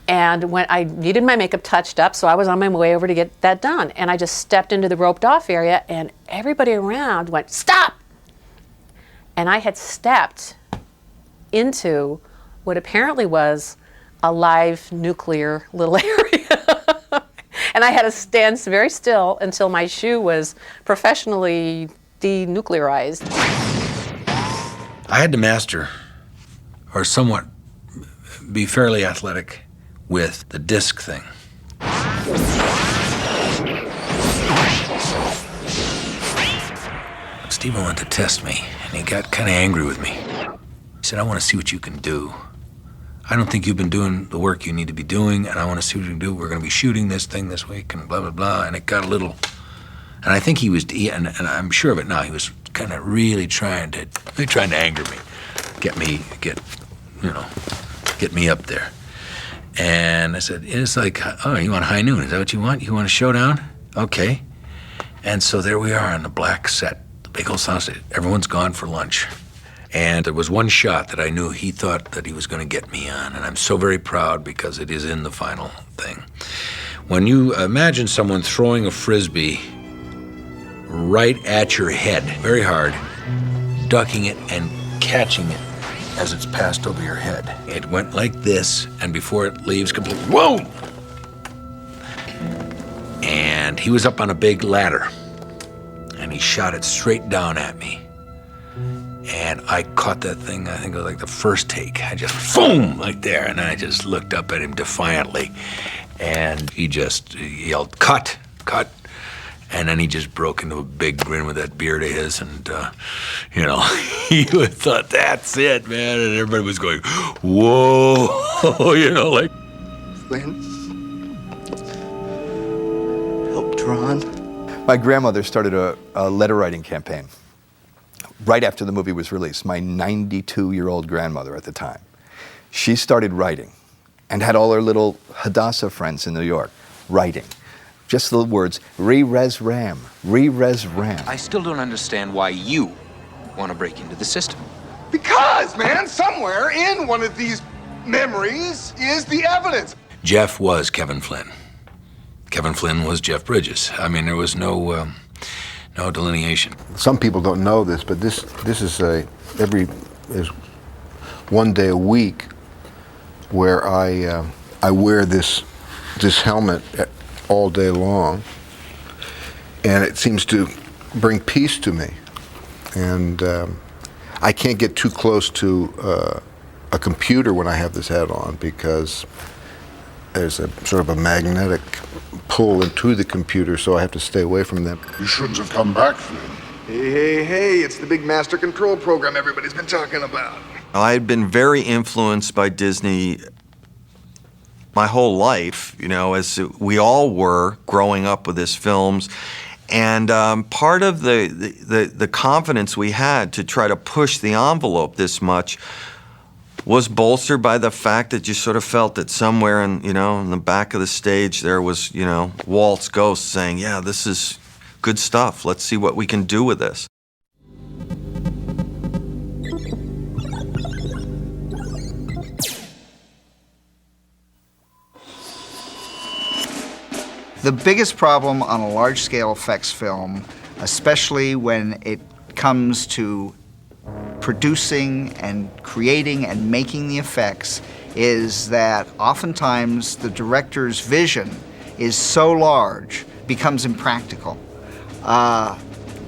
And when I needed my makeup touched up, so I was on my way over to get that done, and I just stepped into the roped off area, and everybody around went, stop! And I had stepped into what apparently was a live nuclear little area. And I had to stand very still until my shoe was professionally denuclearized.
I had to master or somewhat be fairly athletic with the disc thing. Steven wanted to test me, and he got kind of angry with me. He said, I want to see what you can do. I don't think you've been doing the work you need to be doing, and I want to see what you can do. We're going to be shooting this thing this week, and blah, blah, blah. And it got a little, and I think he was, and I'm sure of it now, he was kind of really trying to anger me, get me up there. And I said, it's like, oh, you want high noon? Is that what you want? You want a showdown? Okay. And so there we are on the black set, the big old soundstage. Everyone's gone for lunch. And there was one shot that I knew he thought that he was going to get me on, and I'm so very proud because it is in the final thing. When you imagine someone throwing a Frisbee right at your head, very hard, ducking it and catching it as it's passed over your head. It went like this, and before it leaves completely, whoa! And he was up on a big ladder, and he shot it straight down at me. And I caught that thing, I think it was like the first take. I just, boom, like there. And I just looked up at him defiantly. And he just yelled, cut, cut. And then he just broke into a big grin with that beard of his. And, he thought, that's it, man. And everybody was going, whoa, like.
Flynn? Help Tron. My grandmother started a letter writing campaign right after the movie was released. My 92-year-old grandmother at the time. She started writing and had all her little Hadassah friends in New York writing. Just the words, re-res RAM, re-res RAM.
I still don't understand why you want to break into the system.
Because, man, somewhere in one of these memories is the evidence.
Jeff was Kevin Flynn. Kevin Flynn was Jeff Bridges. I mean, there was no delineation.
Some people don't know this, but this is is one day a week where I wear this helmet all day long, and it seems to bring peace to me. And I can't get too close to a computer when I have this hat on because there's a sort of a magnetic pull into the computer, so I have to stay away from them.
You shouldn't have come back, Flynn.
Hey, it's the big master control program everybody's been talking about.
I had been very influenced by Disney my whole life, as we all were growing up with his films. And part of the confidence we had to try to push the envelope this much was bolstered by the fact that you sort of felt that somewhere in the back of the stage there was, Walt's ghost saying, yeah, this is good stuff. Let's see what we can do with this.
The biggest problem on a large-scale effects film, especially when it comes to producing and creating and making the effects, is that oftentimes the director's vision is so large, becomes impractical.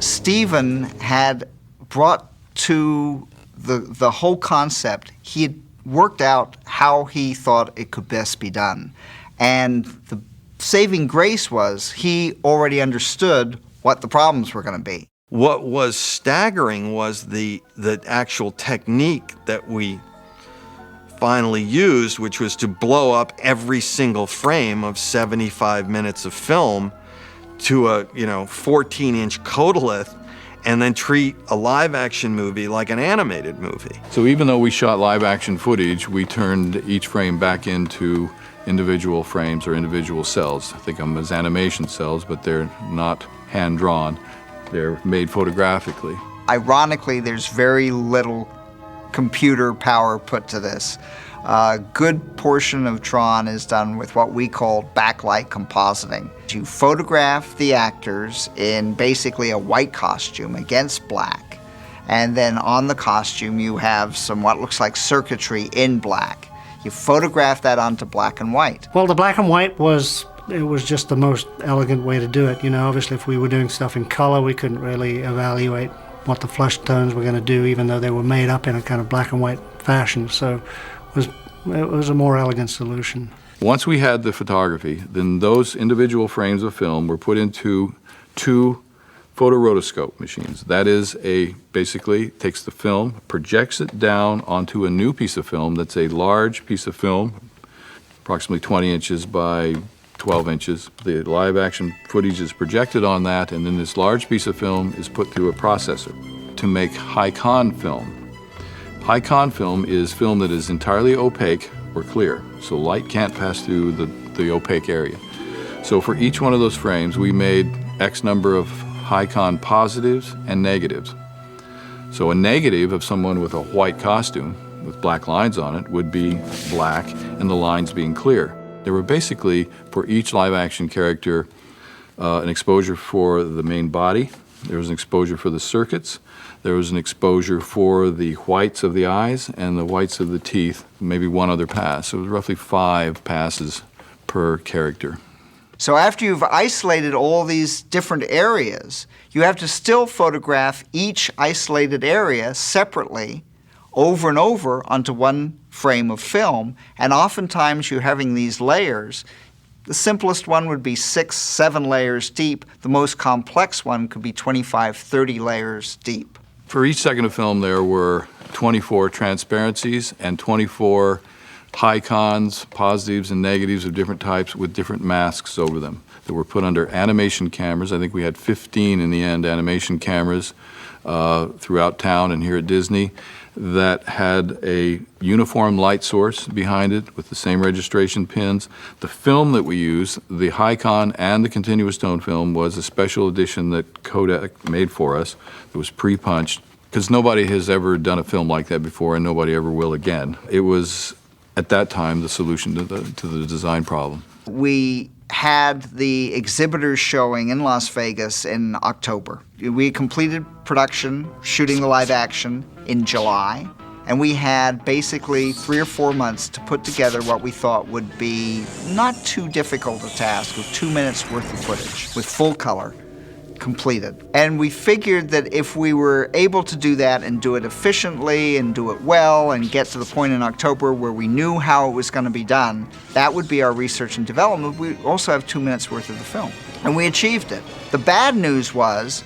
Steven had brought to the whole concept, he had worked out how he thought it could best be done. And the saving grace was he already understood what the problems were going to be.
What was staggering was the actual technique that we finally used, which was to blow up every single frame of 75 minutes of film to a 14-inch Kodalith, and then treat a live-action movie like an animated movie.
So even though we shot live-action footage, we turned each frame back into individual frames or individual cells. Think of them as animation cells, but they're not hand-drawn. They're made photographically.
Ironically, there's very little computer power put to this. A good portion of Tron is done with what we call backlight compositing. You photograph the actors in basically a white costume against black, and then on the costume you have some what looks like circuitry in black. You photograph that onto black and white.
Well, the black and white was just the most elegant way to do it. Obviously if we were doing stuff in color, we couldn't really evaluate what the flush tones were going to do, even though they were made up in a kind of black and white fashion. So it was a more elegant solution.
Once we had the photography, then those individual frames of film were put into 2 photorotoscope machines. That is, basically takes the film, projects it down onto a new piece of film that's a large piece of film, approximately 20 inches by 12 inches. The live action footage is projected on that, and then this large piece of film is put through a processor to make high-con film. High-con film is film that is entirely opaque or clear, so light can't pass through the opaque area. So for each one of those frames, we made X number of high-con positives and negatives. So a negative of someone with a white costume with black lines on it would be black and the lines being clear. There were basically, for each live-action character, an exposure for the main body, there was an exposure for the circuits, there was an exposure for the whites of the eyes and the whites of the teeth, maybe one other pass. So it was roughly 5 passes per character.
So after you've isolated all these different areas, you have to still photograph each isolated area separately over and over onto one frame of film, and oftentimes you're having these layers. The simplest one would be 6, 7 layers deep. The most complex one could be 25, 30 layers deep.
For each second of film, there were 24 transparencies and 24 high cons, positives and negatives of different types with different masks over them that were put under animation cameras. I think we had 15 in the end animation cameras throughout town and here at Disney that had a uniform light source behind it with the same registration pins. The film that we used, the high con and the continuous tone film, was a special edition that Kodak made for us. It was pre-punched because nobody has ever done a film like that before and nobody ever will again. It was at that time the solution to the design problem.
We had the exhibitors showing in Las Vegas in October. We completed production, shooting the live action in July, and we had basically 3 or 4 months to put together what we thought would be not too difficult a task, with 2 minutes worth of footage with full color completed. And we figured that if we were able to do that and do it efficiently and do it well and get to the point in October where we knew how it was going to be done, that would be our research and development. We also have 2 minutes worth of the film. And we achieved it. The bad news was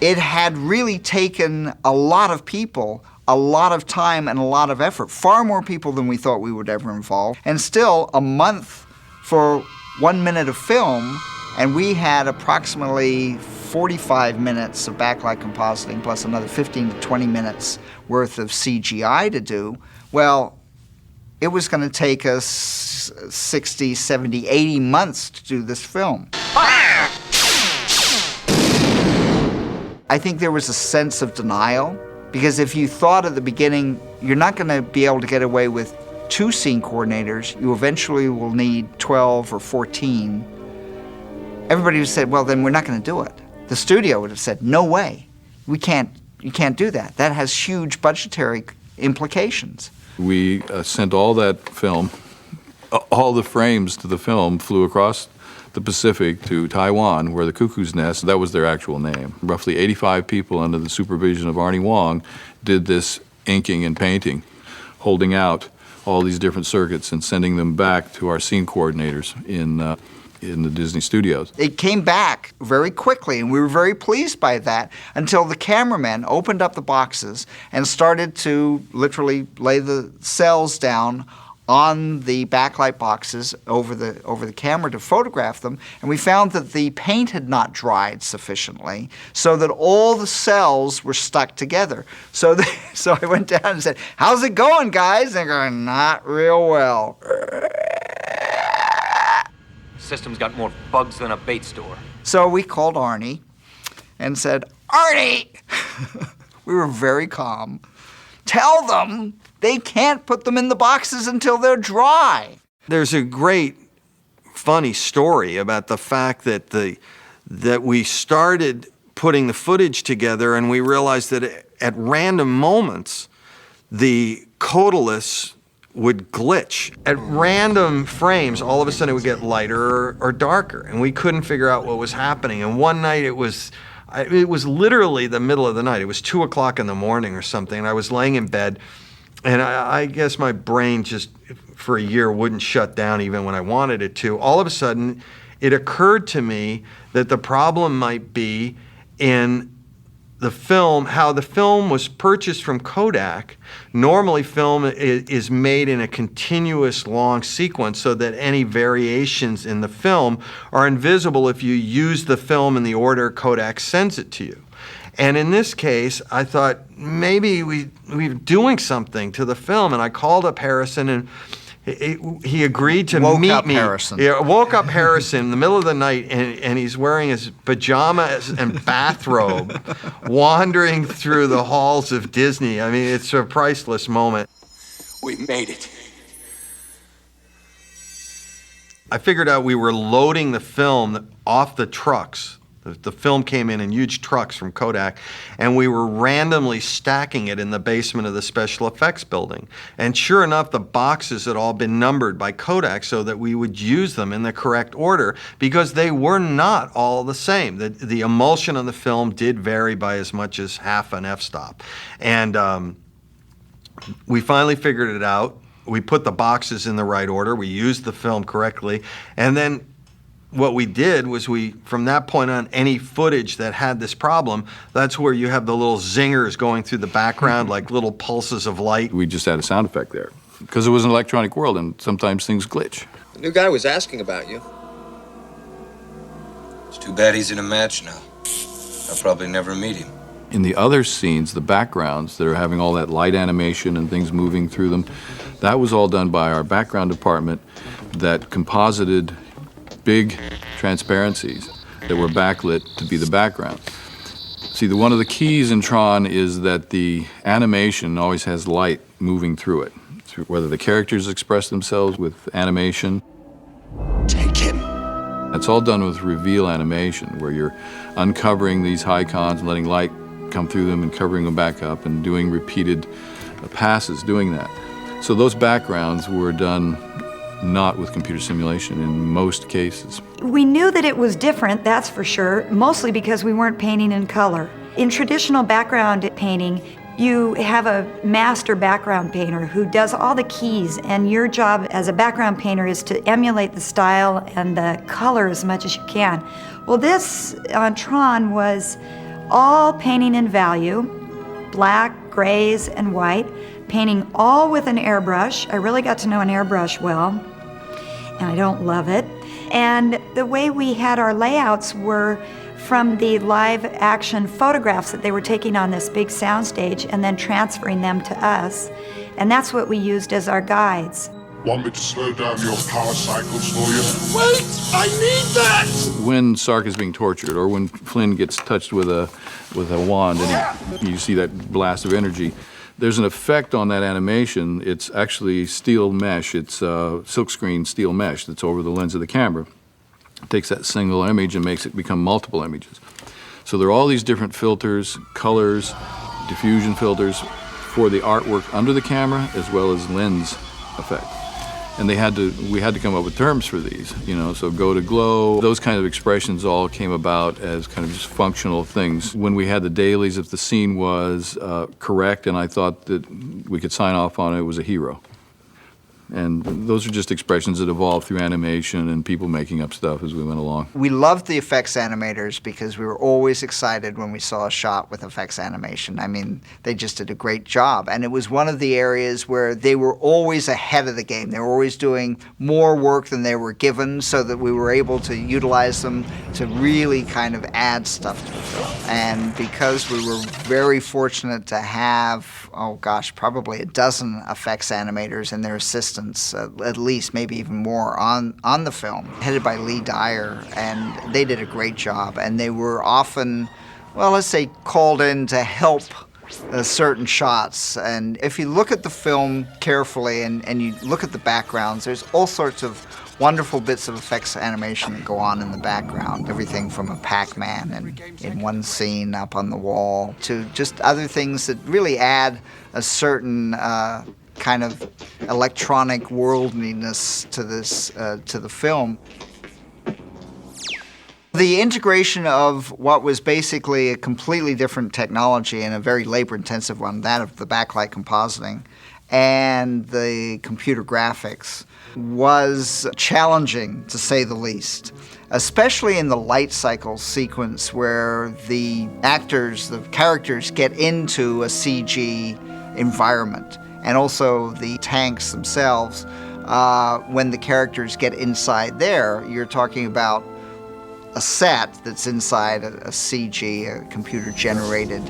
it had really taken a lot of people, a lot of time and a lot of effort, far more people than we thought we would ever involve, and still a month for 1 minute of film, and we had approximately 45 minutes of backlight compositing plus another 15 to 20 minutes worth of CGI to do. Well, it was going to take us 60, 70, 80 months to do this film. I think there was a sense of denial, because if you thought at the beginning, you're not going to be able to get away with 2 scene coordinators, you eventually will need 12 or 14. Everybody would say, well, then we're not going to do it. The studio would have said, no way, you can't do that. That has huge budgetary implications.
We sent all that film, all the frames to the film flew across the Pacific to Taiwan, where the Cuckoo's Nest, that was their actual name. Roughly 85 people under the supervision of Arnie Wong did this inking and painting, holding out all these different circuits and sending them back to our scene coordinators in the Disney studios.
It came back very quickly, and we were very pleased by that until the cameramen opened up the boxes and started to literally lay the cells down on the backlight boxes over the camera to photograph them, and we found that the paint had not dried sufficiently, so that all the cells were stuck together. So I went down and said, "How's it going, guys?" And they're going, "Not real well."
System's got more bugs than a bait store.
So we called Arnie and said, "Arnie!" We were very calm. "Tell them they can't put them in the boxes until they're dry."
There's a great funny story about the fact that we started putting the footage together and we realized that at random moments the Codalus would glitch. At random frames, all of a sudden it would get lighter or darker, and we couldn't figure out what was happening. And one night it was, It was literally the middle of the night. It was 2 o'clock in the morning or something, and I was laying in bed, and I guess my brain just, for a year, wouldn't shut down even when I wanted it to. All of a sudden, it occurred to me that the problem might be in the film, how the film was purchased from Kodak. Normally, film is made in a continuous long sequence so that any variations in the film are invisible if you use the film in the order Kodak sends it to you. And in this case, I thought maybe we're doing something to the film, and I called up Harrison, and he agreed to meet me.
Harrison.
Yeah, woke up Harrison in the middle of the night, and he's wearing his pajamas and bathrobe, wandering through the halls of Disney. I mean, it's a priceless moment.
We made it.
I figured out we were loading the film off the trucks. The film came in huge trucks from Kodak, and we were randomly stacking it in the basement of the special effects building. And sure enough, the boxes had all been numbered by Kodak so that we would use them in the correct order, because they were not all the same. The emulsion on the film did vary by as much as half an f-stop. And we finally figured it out. We put the boxes in the right order. We used the film correctly. And then what we did was from that point on, any footage that had this problem, that's where you have the little zingers going through the background, like little pulses of light.
We just had a sound effect there because it was an electronic world, and sometimes things glitch.
The new guy was asking about you. It's too bad he's in a match now. I'll probably never meet him.
In the other scenes, the backgrounds that are having all that light animation and things moving through them, that was all done by our background department that composited big transparencies that were backlit to be the background. See, one of the keys in Tron is that the animation always has light moving through it. Whether the characters express themselves with animation.
Take him.
That's all done with reveal animation, where you're uncovering these icons and letting light come through them and covering them back up and doing repeated passes doing that. So those backgrounds were done not with computer simulation in most cases.
We knew that it was different, that's for sure, mostly because we weren't painting in color. In traditional background painting, you have a master background painter who does all the keys, and your job as a background painter is to emulate the style and the color as much as you can. Well, this on Tron was all painting in value, black, grays, and white, painting all with an airbrush. I really got to know an airbrush well, and I don't love it. And the way we had our layouts were from the live action photographs that they were taking on this big soundstage and then transferring them to us. And that's what we used as our guides.
Want me to slow down your power cycles for you? Wait! I need that!
When Sark is being tortured, or when Flynn gets touched with a wand and you see that blast of energy, there's an effect on that animation. It's actually steel mesh. It's silkscreen steel mesh that's over the lens of the camera. It takes that single image and makes it become multiple images. So there are all these different filters, colors, diffusion filters for the artwork under the camera as well as lens effect. And we had to come up with terms for these, so go to glow, those kind of expressions all came about as kind of just functional things. When we had the dailies, if the scene was correct and I thought that we could sign off on it, it was a hero. And those are just expressions that evolved through animation and people making up stuff as we went along.
We loved the effects animators because we were always excited when we saw a shot with effects animation. I mean, they just did a great job. And it was one of the areas where they were always ahead of the game. They were always doing more work than they were given so that we were able to utilize them to really kind of add stuff to the film. And because we were very fortunate to have, oh gosh, probably a dozen effects animators and their assistants, at least, maybe even more, on the film, headed by Lee Dyer, and they did a great job. And they were often, well, let's say, called in to help certain shots. And if you look at the film carefully and you look at the backgrounds, there's all sorts of wonderful bits of effects animation that go on in the background. Everything from a Pac-Man in one scene up on the wall to just other things that really add a certain kind of electronic worldliness to this to the film. The integration of what was basically a completely different technology and a very labor-intensive one, that of the backlight compositing, and the computer graphics, was challenging, to say the least, especially in the light cycle sequence where the actors, the characters, get into a CG environment, and also the tanks themselves. When the characters get inside there, you're talking about a set that's inside a CG, a computer-generated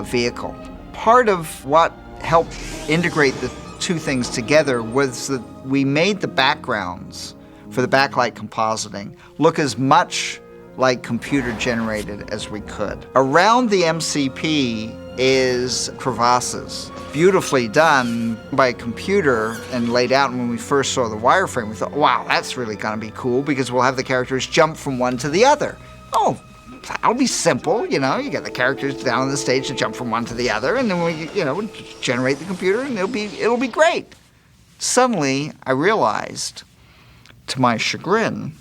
vehicle. Part of what helped integrate the two things together was that we made the backgrounds for the backlight compositing look as much like computer-generated as we could. Around the MCP is crevasses, beautifully done by a computer and laid out. And when we first saw the wireframe, we thought, wow, that's really gonna be cool because we'll have the characters jump from one to the other. Oh, that'll be simple, you know, you get the characters down on the stage to jump from one to the other, and then we, generate the computer and it'll be great. Suddenly, I realized, to my chagrin,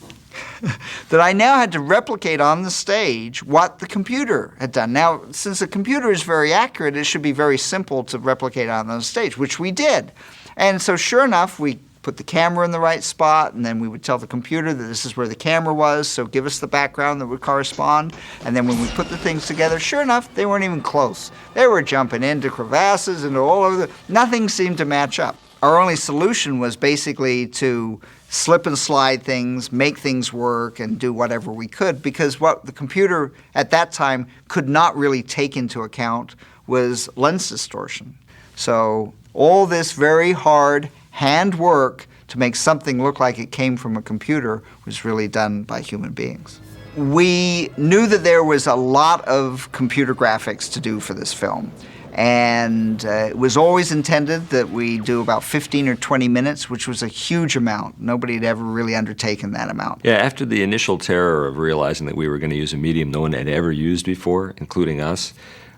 that I now had to replicate on the stage what the computer had done. Now, since the computer is very accurate, it should be very simple to replicate on the stage, which we did. And so sure enough, we put the camera in the right spot, and then we would tell the computer that this is where the camera was, so give us the background that would correspond. And then when we put the things together, sure enough, they weren't even close. They were jumping into crevasses and all over nothing seemed to match up. Our only solution was basically to slip and slide things, make things work, and do whatever we could, because what the computer at that time could not really take into account was lens distortion. So all this very hard hand work to make something look like it came from a computer was really done by human beings. We knew that there was a lot of computer graphics to do for this film. And it was always intended that we do about 15 or 20 minutes, which was a huge amount. Nobody had ever really undertaken that amount.
Yeah, after the initial terror of realizing that we were going to use a medium no one had ever used before, including us,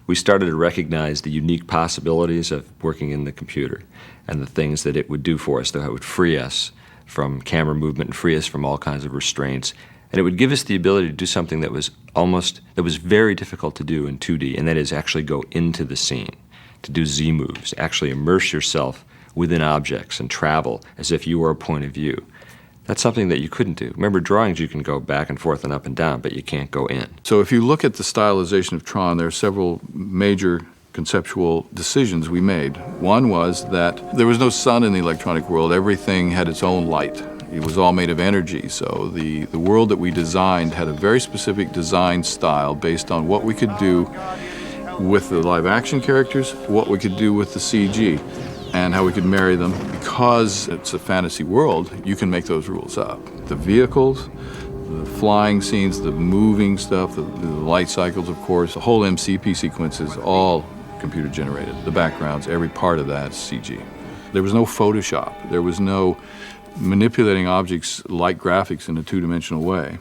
we started to recognize the unique possibilities of working in the computer and the things that it would do for us, that it would free us from camera movement and free us from all kinds of restraints. And it would give us the ability to do something that was very difficult to do in 2D, and that is actually go into the scene, to do Z moves, actually immerse yourself within objects and travel as if you were a point of view. That's something that you couldn't do. Remember, drawings you can go back and forth and up and down, but you can't go in.
So if you look at the stylization of Tron, there are several major conceptual decisions we made. One was that there was no sun in the electronic world. Everything had its own light. It was all made of energy, so the world that we designed had a very specific design style based on what we could do with the live action characters, what we could do with the CG, and how we could marry them. Because it's a fantasy world, you can make those rules up. The vehicles, the flying scenes, the moving stuff, the light cycles, of course, the whole MCP sequence is all computer generated. The backgrounds, every part of that is CG. There was no Photoshop. There was no manipulating objects like graphics in a two-dimensional way.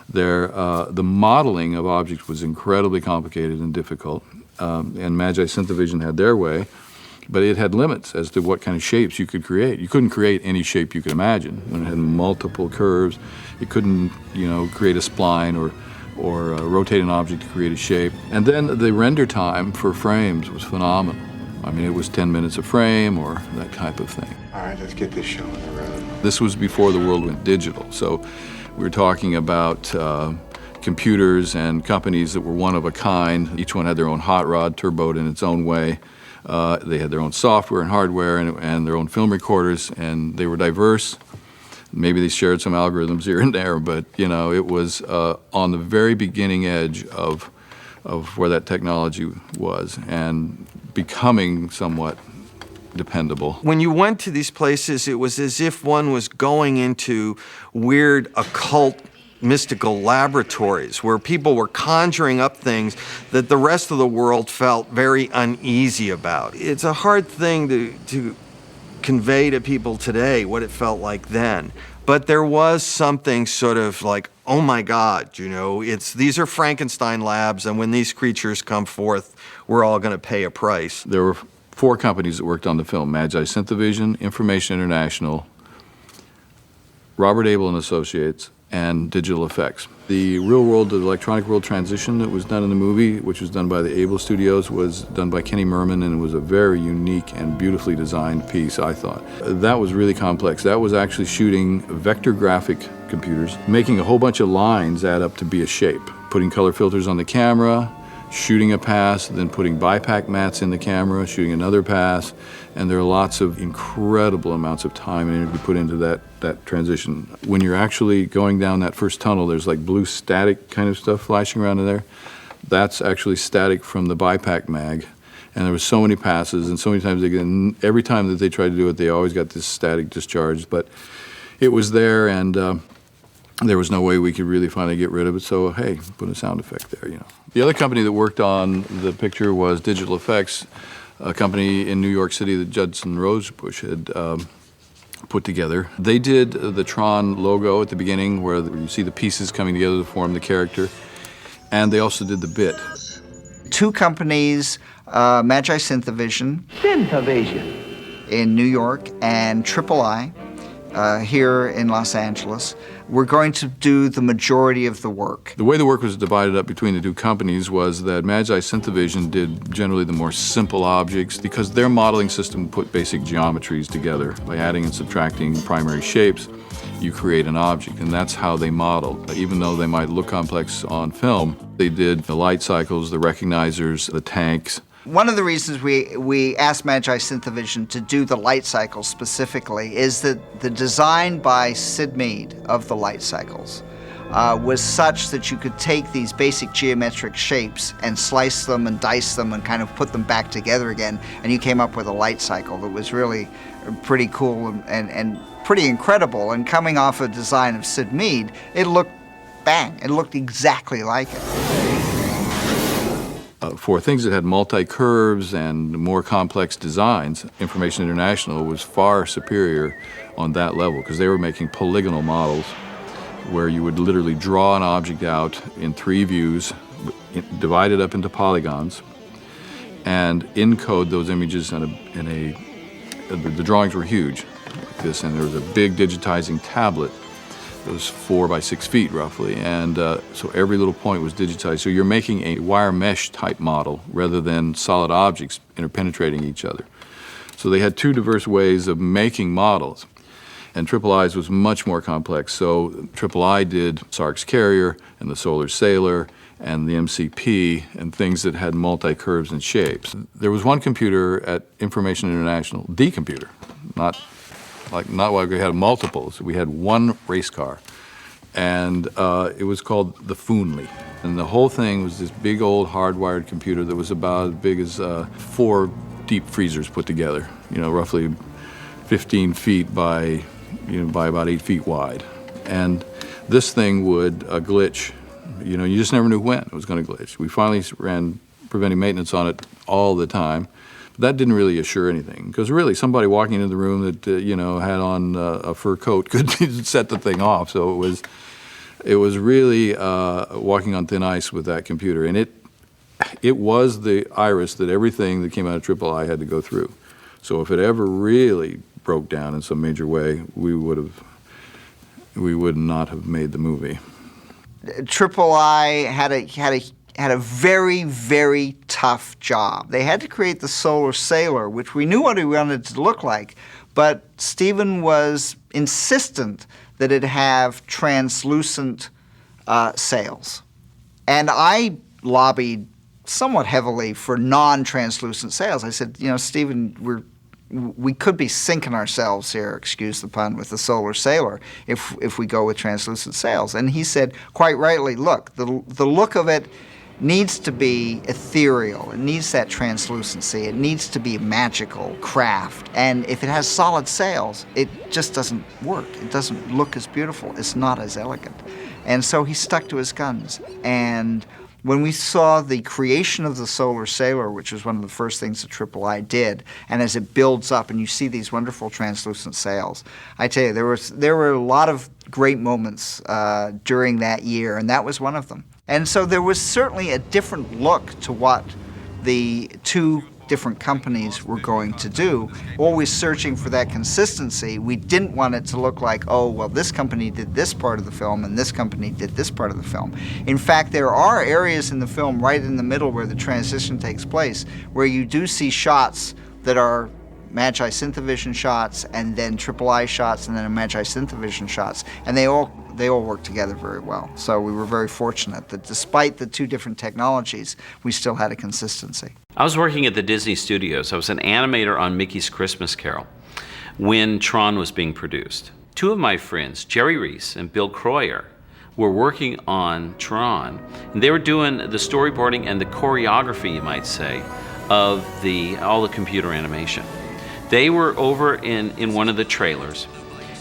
The modeling of objects was incredibly complicated and difficult, and Magi Synthevision had their way, but it had limits as to what kind of shapes you could create. You couldn't create any shape you could imagine. When it had multiple curves, it couldn't, create a spline or rotate an object to create a shape. And then the render time for frames was phenomenal. I mean, it was 10 minutes a frame or that type of thing.
All right, let's get this show on the road.
This was before the world went digital, so we were talking about computers and companies that were one of a kind. Each one had their own hot rod, turboed in its own way. They had their own software and hardware and their own film recorders, and they were diverse. Maybe they shared some algorithms here and there, but it was on the very beginning edge of where that technology was and becoming somewhat dependable.
When you went to these places, it was as if one was going into weird occult mystical laboratories where people were conjuring up things that the rest of the world felt very uneasy about. It's a hard thing to convey to people today what it felt like then. But there was something sort of like, oh my God, these are Frankenstein labs, and when these creatures come forth, we're all going to pay a price.
There were 4 companies that worked on the film: Magi Synthevision, Information International, Robert Abel and Associates, and digital effects. The real world to the electronic world transition that was done in the movie, which was done by the Able Studios, was done by Kenny Merman, and it was a very unique and beautifully designed piece, I thought. That was really complex. That was actually shooting vector graphic computers, making a whole bunch of lines add up to be a shape, putting color filters on the camera, shooting a pass, then putting bipac mats in the camera, shooting another pass, and there are lots of incredible amounts of time and energy put into that transition. When you're actually going down that first tunnel, there's like blue static kind of stuff flashing around in there. That's actually static from the bipac mag. And there was so many passes, and so many times every time that they tried to do it, they always got this static discharge. But it was there, and there was no way we could really finally get rid of it, so hey, put a sound effect there, you know. The other company that worked on the picture was Digital Effects, a company in New York City that Judson Rosebush had put together. They did the Tron logo at the beginning, where you see the pieces coming together to form the character, and they also did the bit.
Two companies, Magi Synthavision in New York and Triple I here in Los Angeles, we're going to do the majority of the work.
The way the work was divided up between the two companies was that Magi Synthavision did generally the more simple objects because their modeling system put basic geometries together. By adding and subtracting primary shapes, you create an object, and that's how they modeled. Even though they might look complex on film, they did the light cycles, the recognizers, the tanks.
One of the reasons we asked Magi Synthavision to do the light cycles specifically is that the design by Sid Mead of the light cycles was such that you could take these basic geometric shapes and slice them and dice them and kind of put them back together again, and you came up with a light cycle that was really pretty cool and pretty incredible. And coming off a design of Sid Mead, it looked bang, it looked exactly like it.
For things that had multi-curves and more complex designs, Information International was far superior on that level because they were making polygonal models where you would literally draw an object out in 3 views, divide it up into polygons, and encode those images the drawings were huge, like this, and there was a big digitizing tablet. It was 4 by 6 feet roughly, and so every little point was digitized. So you're making a wire mesh type model rather than solid objects interpenetrating each other. So they had 2 diverse ways of making models, and Triple I's was much more complex. So Triple I did Sark's Carrier and the Solar Sailor and the MCP and things that had multi-curves and shapes. There was one computer at Information International, the computer, not like we had multiples. We had one race car, and it was called the Foonly. And the whole thing was this big old hardwired computer that was about as big as 4 deep freezers put together, roughly 15 feet by about 8 feet wide. And this thing would glitch. You just never knew when it was going to glitch. We finally ran preventive maintenance on it all the time. That didn't really assure anything, because really somebody walking into the room that had on a fur coat could set the thing off. So it was really walking on thin ice with that computer, and it was the iris that everything that came out of Triple I had to go through. So if it ever really broke down in some major way, we would not have made the movie.
Triple I had a very, very tough job. They had to create the Solar Sailor, which we knew what we wanted it to look like, but Stephen was insistent that it have translucent sails. And I lobbied somewhat heavily for non-translucent sails. I said, Stephen, we could be sinking ourselves here, excuse the pun, with the Solar Sailor if we go with translucent sails. And he said, quite rightly, look, the look of it needs to be ethereal. It needs that translucency. It needs to be magical craft. And if it has solid sails, it just doesn't work. It doesn't look as beautiful. It's not as elegant. And so he stuck to his guns. And when we saw the creation of the Solar Sailor, which was one of the first things that Triple I did, and as it builds up and you see these wonderful translucent sails, I tell you, there were a lot of great moments during that year, and that was one of them. And so there was certainly a different look to what the two different companies were going to do, always searching for that consistency. We didn't want it to look like, oh, well, this company did this part of the film and this company did this part of the film. In fact, there are areas in the film right in the middle where the transition takes place where you do see shots that are Magi Synthovision shots and then Triple I shots and then a Magi Synthovision shots, and they all work together very well. So we were very fortunate that despite the two different technologies, we still had a consistency.
I was working at the Disney Studios. I was an animator on Mickey's Christmas Carol when Tron was being produced. Two of my friends, Jerry Reese and Bill Croyer, were working on Tron, and they were doing the storyboarding and the choreography, you might say, of all the computer animation. They were over in one of the trailers,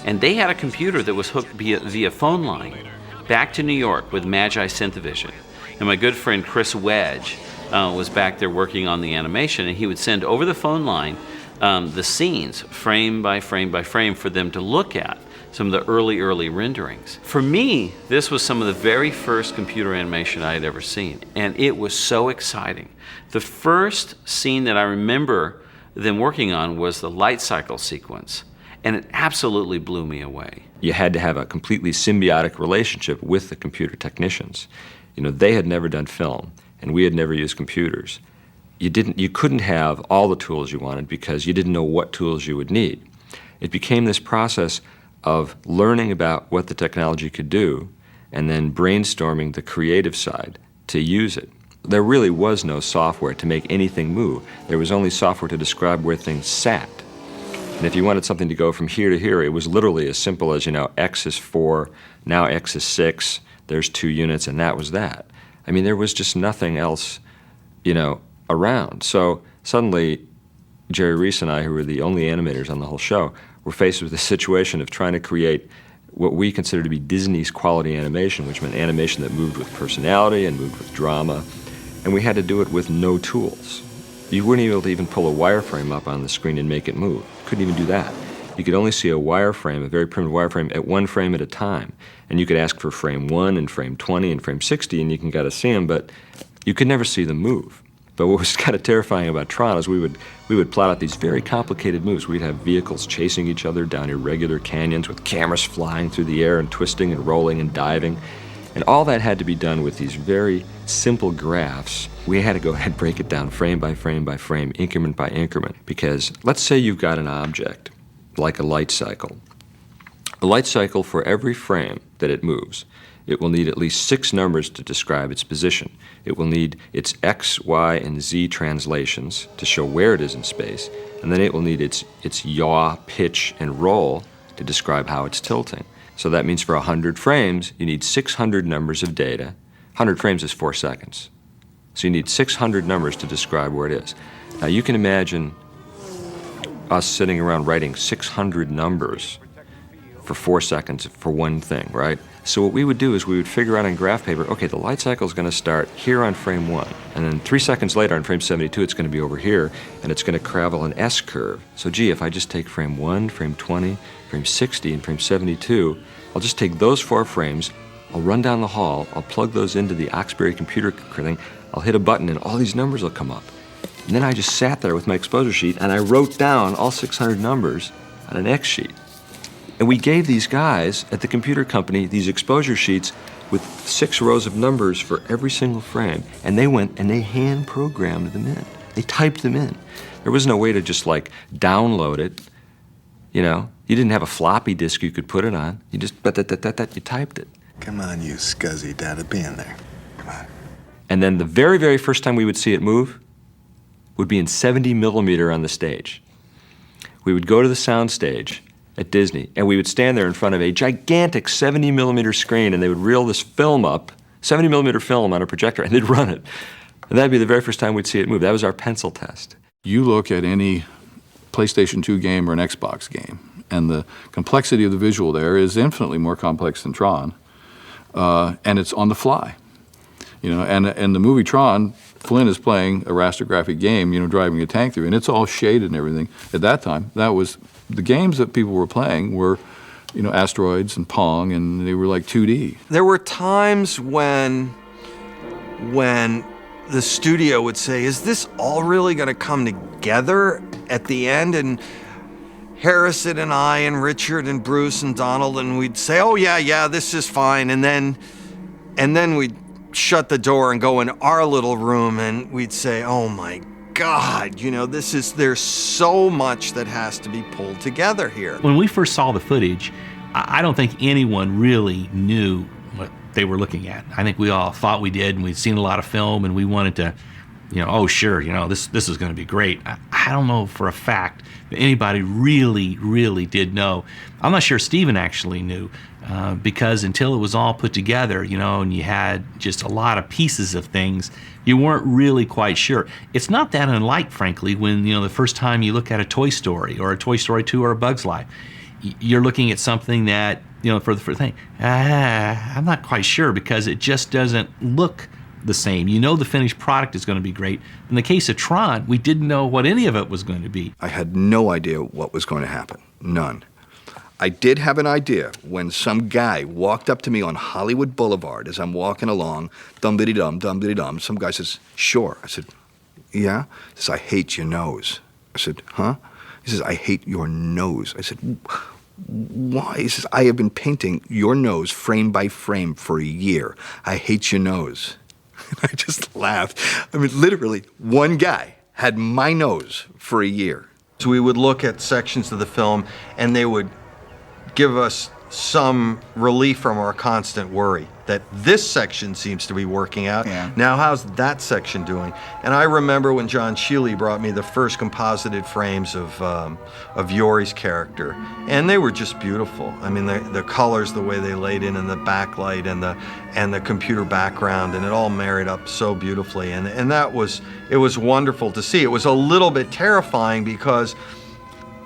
and they had a computer that was hooked via phone line back to New York with Magi Synthovision. And my good friend Chris Wedge was back there working on the animation, and he would send over the phone line the scenes frame by frame by frame for them to look at, some of the early renderings. For me, this was some of the very first computer animation I had ever seen, and it was so exciting. The first scene that I remember them working on was the light cycle sequence, and it absolutely blew me away.
You had to have a completely symbiotic relationship with the computer technicians. You know, they had never done film, and we had never used computers. You couldn't have all the tools you wanted because you didn't know what tools you would need. It became this process of learning about what the technology could do and then brainstorming the creative side to use it. There really was no software to make anything move. There was only software to describe where things sat. And if you wanted something to go from here to here, it was literally as simple as, X is 4, now X is 6, there's 2 units, and that was that. I mean, there was just nothing else, around. So suddenly, Jerry Reese and I, who were the only animators on the whole show, were faced with the situation of trying to create what we consider to be Disney's quality animation, which meant animation that moved with personality and moved with drama. And we had to do it with no tools. You wouldn't be able to even pull a wireframe up on the screen and make it move. Couldn't even do that. You could only see a wireframe, a very primitive wireframe, at one frame at a time. And you could ask for frame 1 and frame 20 and frame 60, and you can kind of see them, but you could never see them move. But what was kind of terrifying about Tron is we would plot out these very complicated moves. We'd have vehicles chasing each other down irregular canyons with cameras flying through the air and twisting and rolling and diving. And all that had to be done with these very simple graphs. We had to go ahead and break it down frame by frame by frame, increment by increment, because let's say you've got an object, like a light cycle. A light cycle, for every frame that it moves, it will need at least 6 numbers to describe its position. It will need its X, Y, and Z translations to show where it is in space, and then it will need its yaw, pitch, and roll to describe how it's tilting. So that means for 100 frames, you need 600 numbers of data. 100 frames is 4 seconds. So you need 600 numbers to describe where it is. Now you can imagine us sitting around writing 600 numbers for 4 seconds for one thing, right? So what we would do is we would figure out on graph paper, okay, the light cycle is going to start here on frame 1, and then 3 seconds later on frame 72, it's going to be over here, and it's going to travel an S curve. So gee, if I just take frame 1, frame 20, frame 60, and frame 72, I'll just take those 4 frames, I'll run down the hall, I'll plug those into the Oxbury computer thing, I'll hit a button, and all these numbers will come up. And then I just sat there with my exposure sheet, and I wrote down all 600 numbers on an X sheet. And we gave these guys at the computer company these exposure sheets with 6 rows of numbers for every single frame. And they went and they hand programmed them in. They typed them in. There was no way to just download it. You didn't have a floppy disk you could put it on. You just, you typed it.
Come on, you scuzzy data, be in there. Come on.
And then the very, very first time we would see it move would be in 70 millimeter on the stage. We would go to the sound stage at Disney, and we would stand there in front of a gigantic 70 millimeter screen, and they would reel this film up, 70 millimeter film on a projector, and they'd run it. And that'd be the very first time we'd see it move. That was our pencil test.
You look at any PlayStation 2 game or an Xbox game, and the complexity of the visual there is infinitely more complex than Tron, and it's on the fly. And the movie Tron, Flynn is playing a rastergraphic game, driving a tank through, and it's all shaded and everything. At that time, the games that people were playing were, Asteroids and Pong, and they were like 2D.
There were times when the studio would say, is this all really going to come together at the end? And Harrison and I and Richard and Bruce and Donald, and we'd say, oh yeah, this is fine. And then we'd shut the door and go in our little room and we'd say, oh my God, you know, there's so much that has to be pulled together here.
When we first saw the footage, I don't think anyone really knew what they were looking at. I think we all thought we did, and we'd seen a lot of film, and we wanted to, oh sure, this is going to be great. I don't know for a fact that anybody really did know. I'm not sure Steven actually knew, because until it was all put together, and you had just a lot of pieces of things, you weren't really quite sure. It's not that unlike, frankly, when the first time you look at a Toy Story or a Toy Story 2 or a Bug's Life, you're looking at something that for the thing. I'm not quite sure, because it just doesn't look the same. The finished product is going to be great. In the case of Tron, we didn't know what any of it was going to be.
I had no idea what was going to happen. None. I did have an idea when some guy walked up to me on Hollywood Boulevard as I'm walking along, dum-diddy-dum, dum-diddy-dum. Some guy says, sure. I said, yeah? He says, I hate your nose. I said, huh? He says, I hate your nose. I said, why? He says, I have been painting your nose frame by frame for a year. I hate your nose. And I just laughed. I mean, literally, one guy had my nose for a year.
So we would look at sections of the film, and they would give us some relief from our constant worry that this section seems to be working out.
Yeah.
Now how's that section doing? And I remember when John Shealy brought me the first composited frames of Yori's character, and they were just beautiful. I mean, the colors, the way they laid in, and the backlight, and the computer background, and it all married up so beautifully. And it was wonderful to see. It was a little bit terrifying, because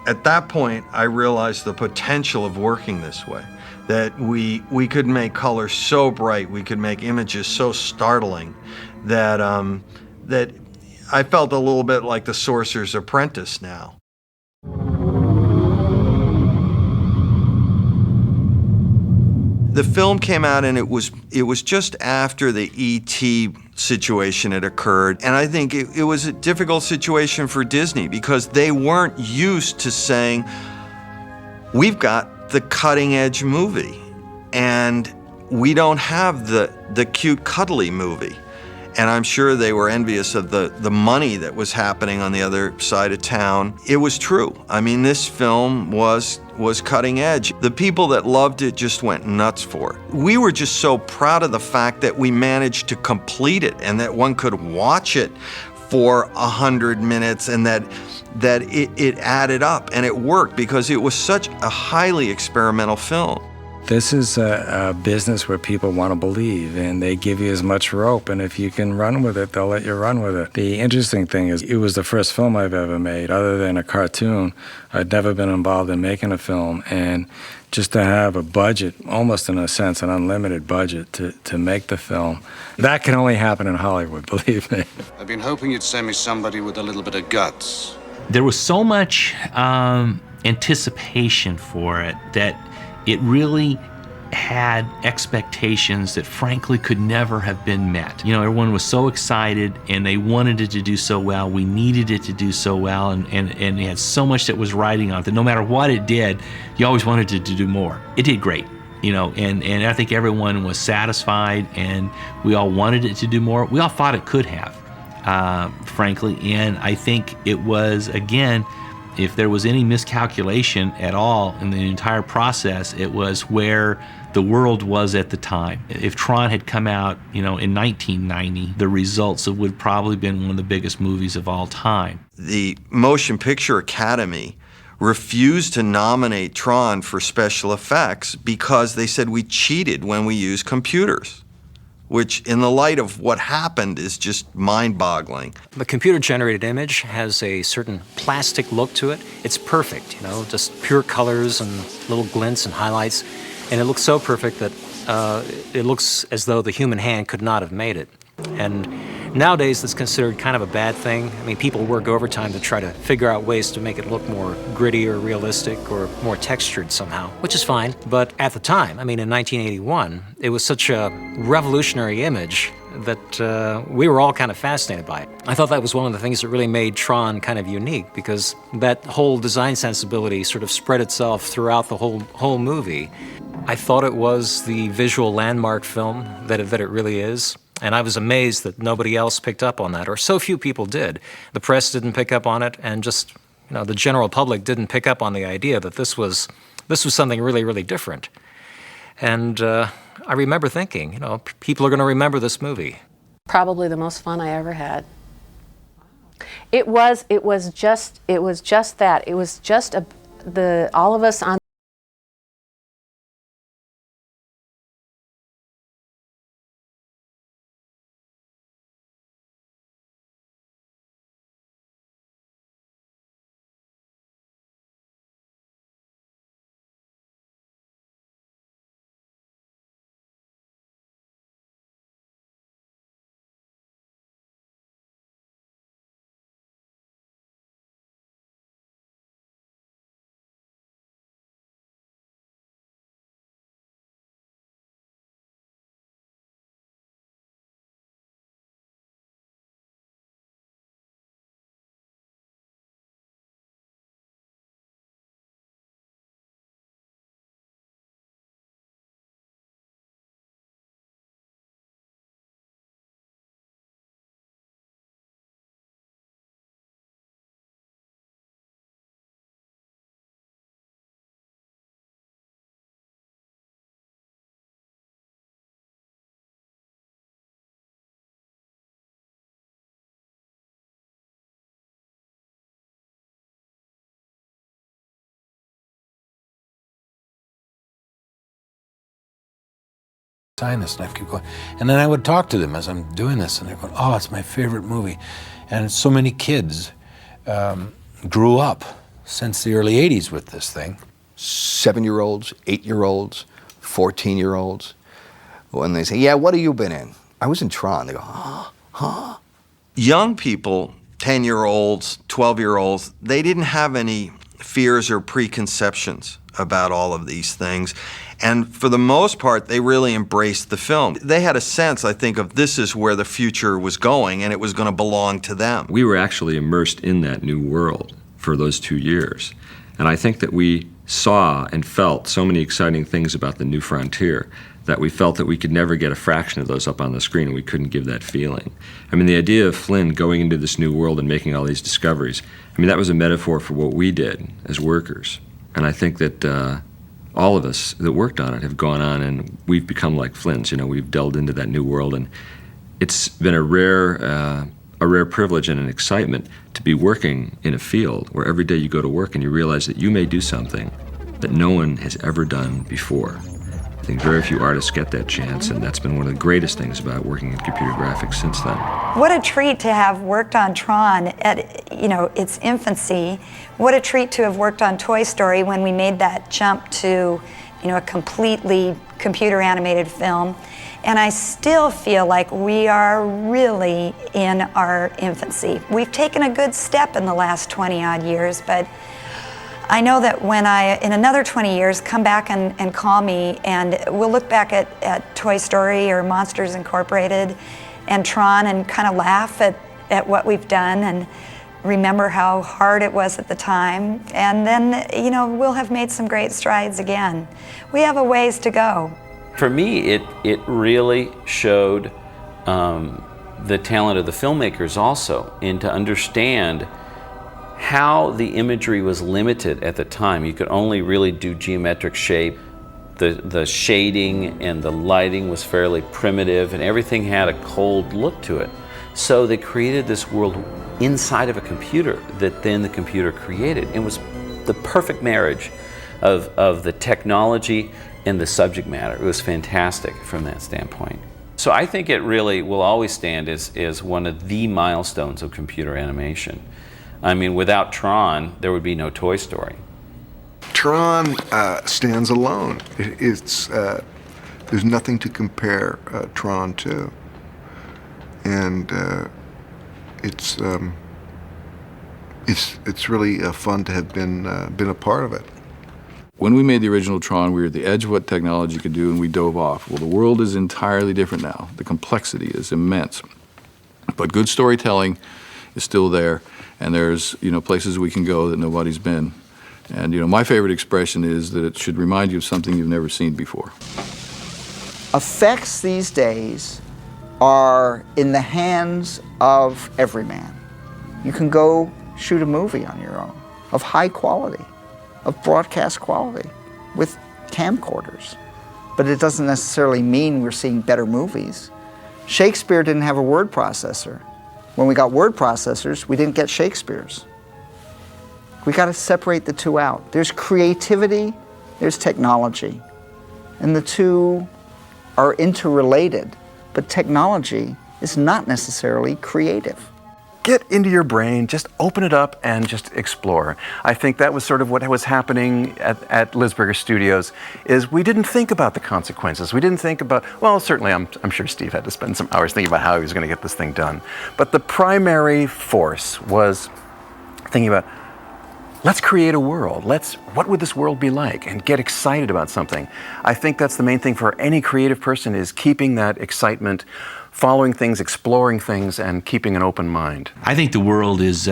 at that point, I realized the potential of working this way, that we could make colors so bright, we could make images so startling, that that I felt a little bit like the Sorcerer's Apprentice now. The film came out, and it was just after the E.T. situation had occurred, and I think it was a difficult situation for Disney, because they weren't used to saying, we've got the cutting edge movie, and we don't have the cute cuddly movie. And I'm sure they were envious of the money that was happening on the other side of town. It was true. I mean, this film was cutting edge. The people that loved it just went nuts for it. We were just so proud of the fact that we managed to complete it, and that one could watch it for 100 minutes, and that it added up, and it worked, because it was such a highly experimental film.
This is a business where people want to believe, and they give you as much rope, and if you can run with it, they'll let you run with it. The interesting thing is, it was the first film I've ever made. Other than a cartoon, I'd never been involved in making a film, and just to have a budget, almost in a sense, an unlimited budget to make the film, that can only happen in Hollywood, believe me.
I've been hoping you'd send me somebody with a little bit of guts.
There was so much anticipation for it that it really had expectations that frankly could never have been met. Everyone was so excited, and they wanted it to do so well. We needed it to do so well, and it had so much that was riding on it that no matter what it did, you always wanted it to do more. It did great, and I think everyone was satisfied, and we all wanted it to do more. We all thought it could have, frankly, and I think it was, again, if there was any miscalculation at all in the entire process, it was where the world was at the time. If Tron had come out, in 1990, the results would probably been one of the biggest movies of all time.
The Motion Picture Academy refused to nominate Tron for special effects because they said we cheated when we used computers, which in the light of what happened is just mind-boggling.
The computer-generated image has a certain plastic look to it. It's perfect, just pure colors and little glints and highlights. And it looks so perfect that it looks as though the human hand could not have made it. And nowadays, that's considered kind of a bad thing. I mean, people work overtime to try to figure out ways to make it look more gritty or realistic or more textured somehow, which is fine. But at the time, in 1981, it was such a revolutionary image that we were all kind of fascinated by it. I thought that was one of the things that really made Tron kind of unique, because that whole design sensibility sort of spread itself throughout the whole movie. I thought it was the visual landmark film that it really is. And I was amazed that nobody else picked up on that, or so few people did. The press didn't pick up on it, and just, the general public didn't pick up on the idea that this was something really, really different. And I remember thinking, people are going to remember this movie.
Probably the most fun I ever had. It was just that. It was just all of us on
sign this, and I keep going. And then I would talk to them as I'm doing this, and they're going, oh, it's my favorite movie. And so many kids grew up since the early 80s with this thing.
7-year-olds, 8-year-olds, 14-year-olds. When they say, yeah, what have you been in? I was in Tron. They go, huh?
Young people, 10-year-olds, 12-year-olds, they didn't have any fears or preconceptions about all of these things. And for the most part, they really embraced the film. They had a sense, I think, of this is where the future was going, and it was going to belong to them.
We were actually immersed in that new world for those 2 years. And I think that we saw and felt so many exciting things about the new frontier that we felt that we could never get a fraction of those up on the screen, and we couldn't give that feeling. I mean, the idea of Flynn going into this new world and making all these discoveries, I mean, that was a metaphor for what we did as workers. And I think that all of us that worked on it have gone on and we've become like Flynn's. We've delved into that new world, and it's been a rare privilege and an excitement to be working in a field where every day you go to work and you realize that you may do something that no one has ever done before. I think very few artists get that chance, and that's been one of the greatest things about working in computer graphics since then.
What a treat to have worked on Tron at its infancy. What a treat to have worked on Toy Story when we made that jump to a completely computer animated film. And I still feel like we are really in our infancy. We've taken a good step in the last 20-odd years, but I know that when in another 20 years, come back and call me, and we'll look back at Toy Story or Monsters Incorporated and Tron and kind of laugh at what we've done and remember how hard it was at the time. And then, we'll have made some great strides again. We have a ways to go.
For me, it really showed the talent of the filmmakers also, and to understand how the imagery was limited at the time. You could only really do geometric shape. The shading and the lighting was fairly primitive, and everything had a cold look to it. So they created this world inside of a computer that then the computer created. It was the perfect marriage of the technology and the subject matter. It was fantastic from that standpoint. So I think it really will always stand as one of the milestones of computer animation. I mean, without Tron, there would be no Toy Story.
Tron stands alone. There's nothing to compare Tron to, and it's really fun to have been a part of it.
When we made the original Tron, we were at the edge of what technology could do, and we dove off. Well, the world is entirely different now. The complexity is immense. But good storytelling is still there, and there's, places we can go that nobody's been. And, my favorite expression is that it should remind you of something you've never seen before.
Effects these days are in the hands of every man. You can go shoot a movie on your own of high quality, of broadcast quality, with camcorders. But it doesn't necessarily mean we're seeing better movies. Shakespeare didn't have a word processor. When we got word processors, we didn't get Shakespeare's. We got to separate the two out. There's creativity, there's technology, and the two are interrelated, but technology is not necessarily creative.
Get into your brain, just open it up and just explore. I think that was sort of what was happening at Lisberger Studios, is we didn't think about the consequences. We didn't think about, well, certainly I'm sure Steve had to spend some hours thinking about how he was going to get this thing done. But the primary force was thinking about, let's create a world. What would this world be like? And get excited about something. I think that's the main thing for any creative person, is keeping that excitement, following things, exploring things, and keeping an open mind.
I think the world is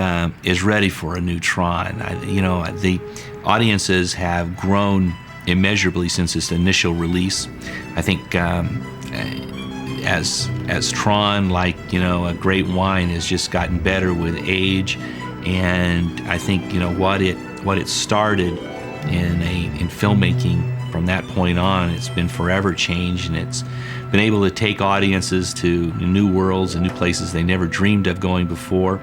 ready for a new Tron. The audiences have grown immeasurably since its initial release. I think as Tron, like a great wine, has just gotten better with age, and I think what it started in filmmaking. From that point on, it's been forever changed, and it's been able to take audiences to new worlds and new places they never dreamed of going before.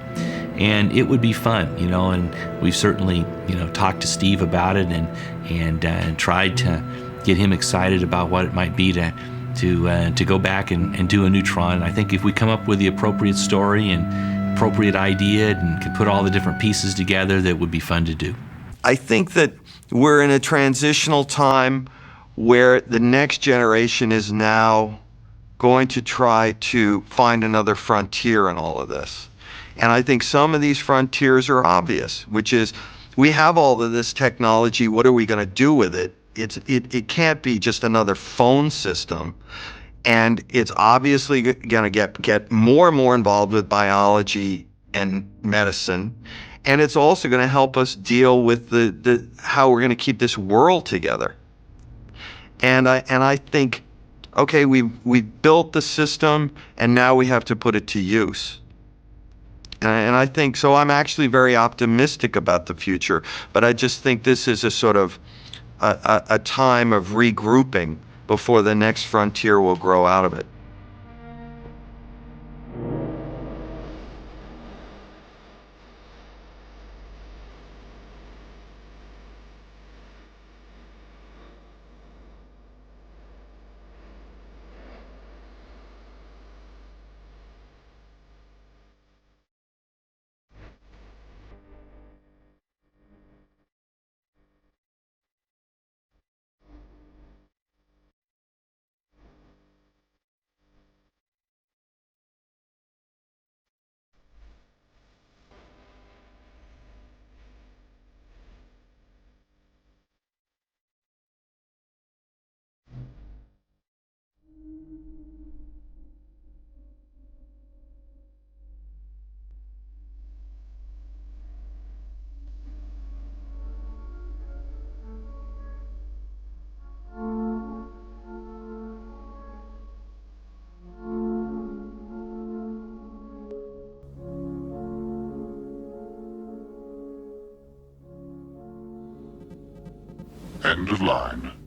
And it would be fun, and we've certainly, talked to Steve about it and tried to get him excited about what it might be to go back and do a new Tron. And I think if we come up with the appropriate story and appropriate idea and can put all the different pieces together, that would be fun to do.
I think that we're in a transitional time where the next generation is now going to try to find another frontier in all of this. And I think some of these frontiers are obvious, which is, we have all of this technology, what are we going to do with it? It can't be just another phone system. And it's obviously going to get more and more involved with biology and medicine. And it's also going to help us deal with the how we're going to keep this world together. And I think, okay, we built the system, and now we have to put it to use. And I think, so I'm actually very optimistic about the future, but I just think this is a sort of a time of regrouping before the next frontier will grow out of it.
End of line.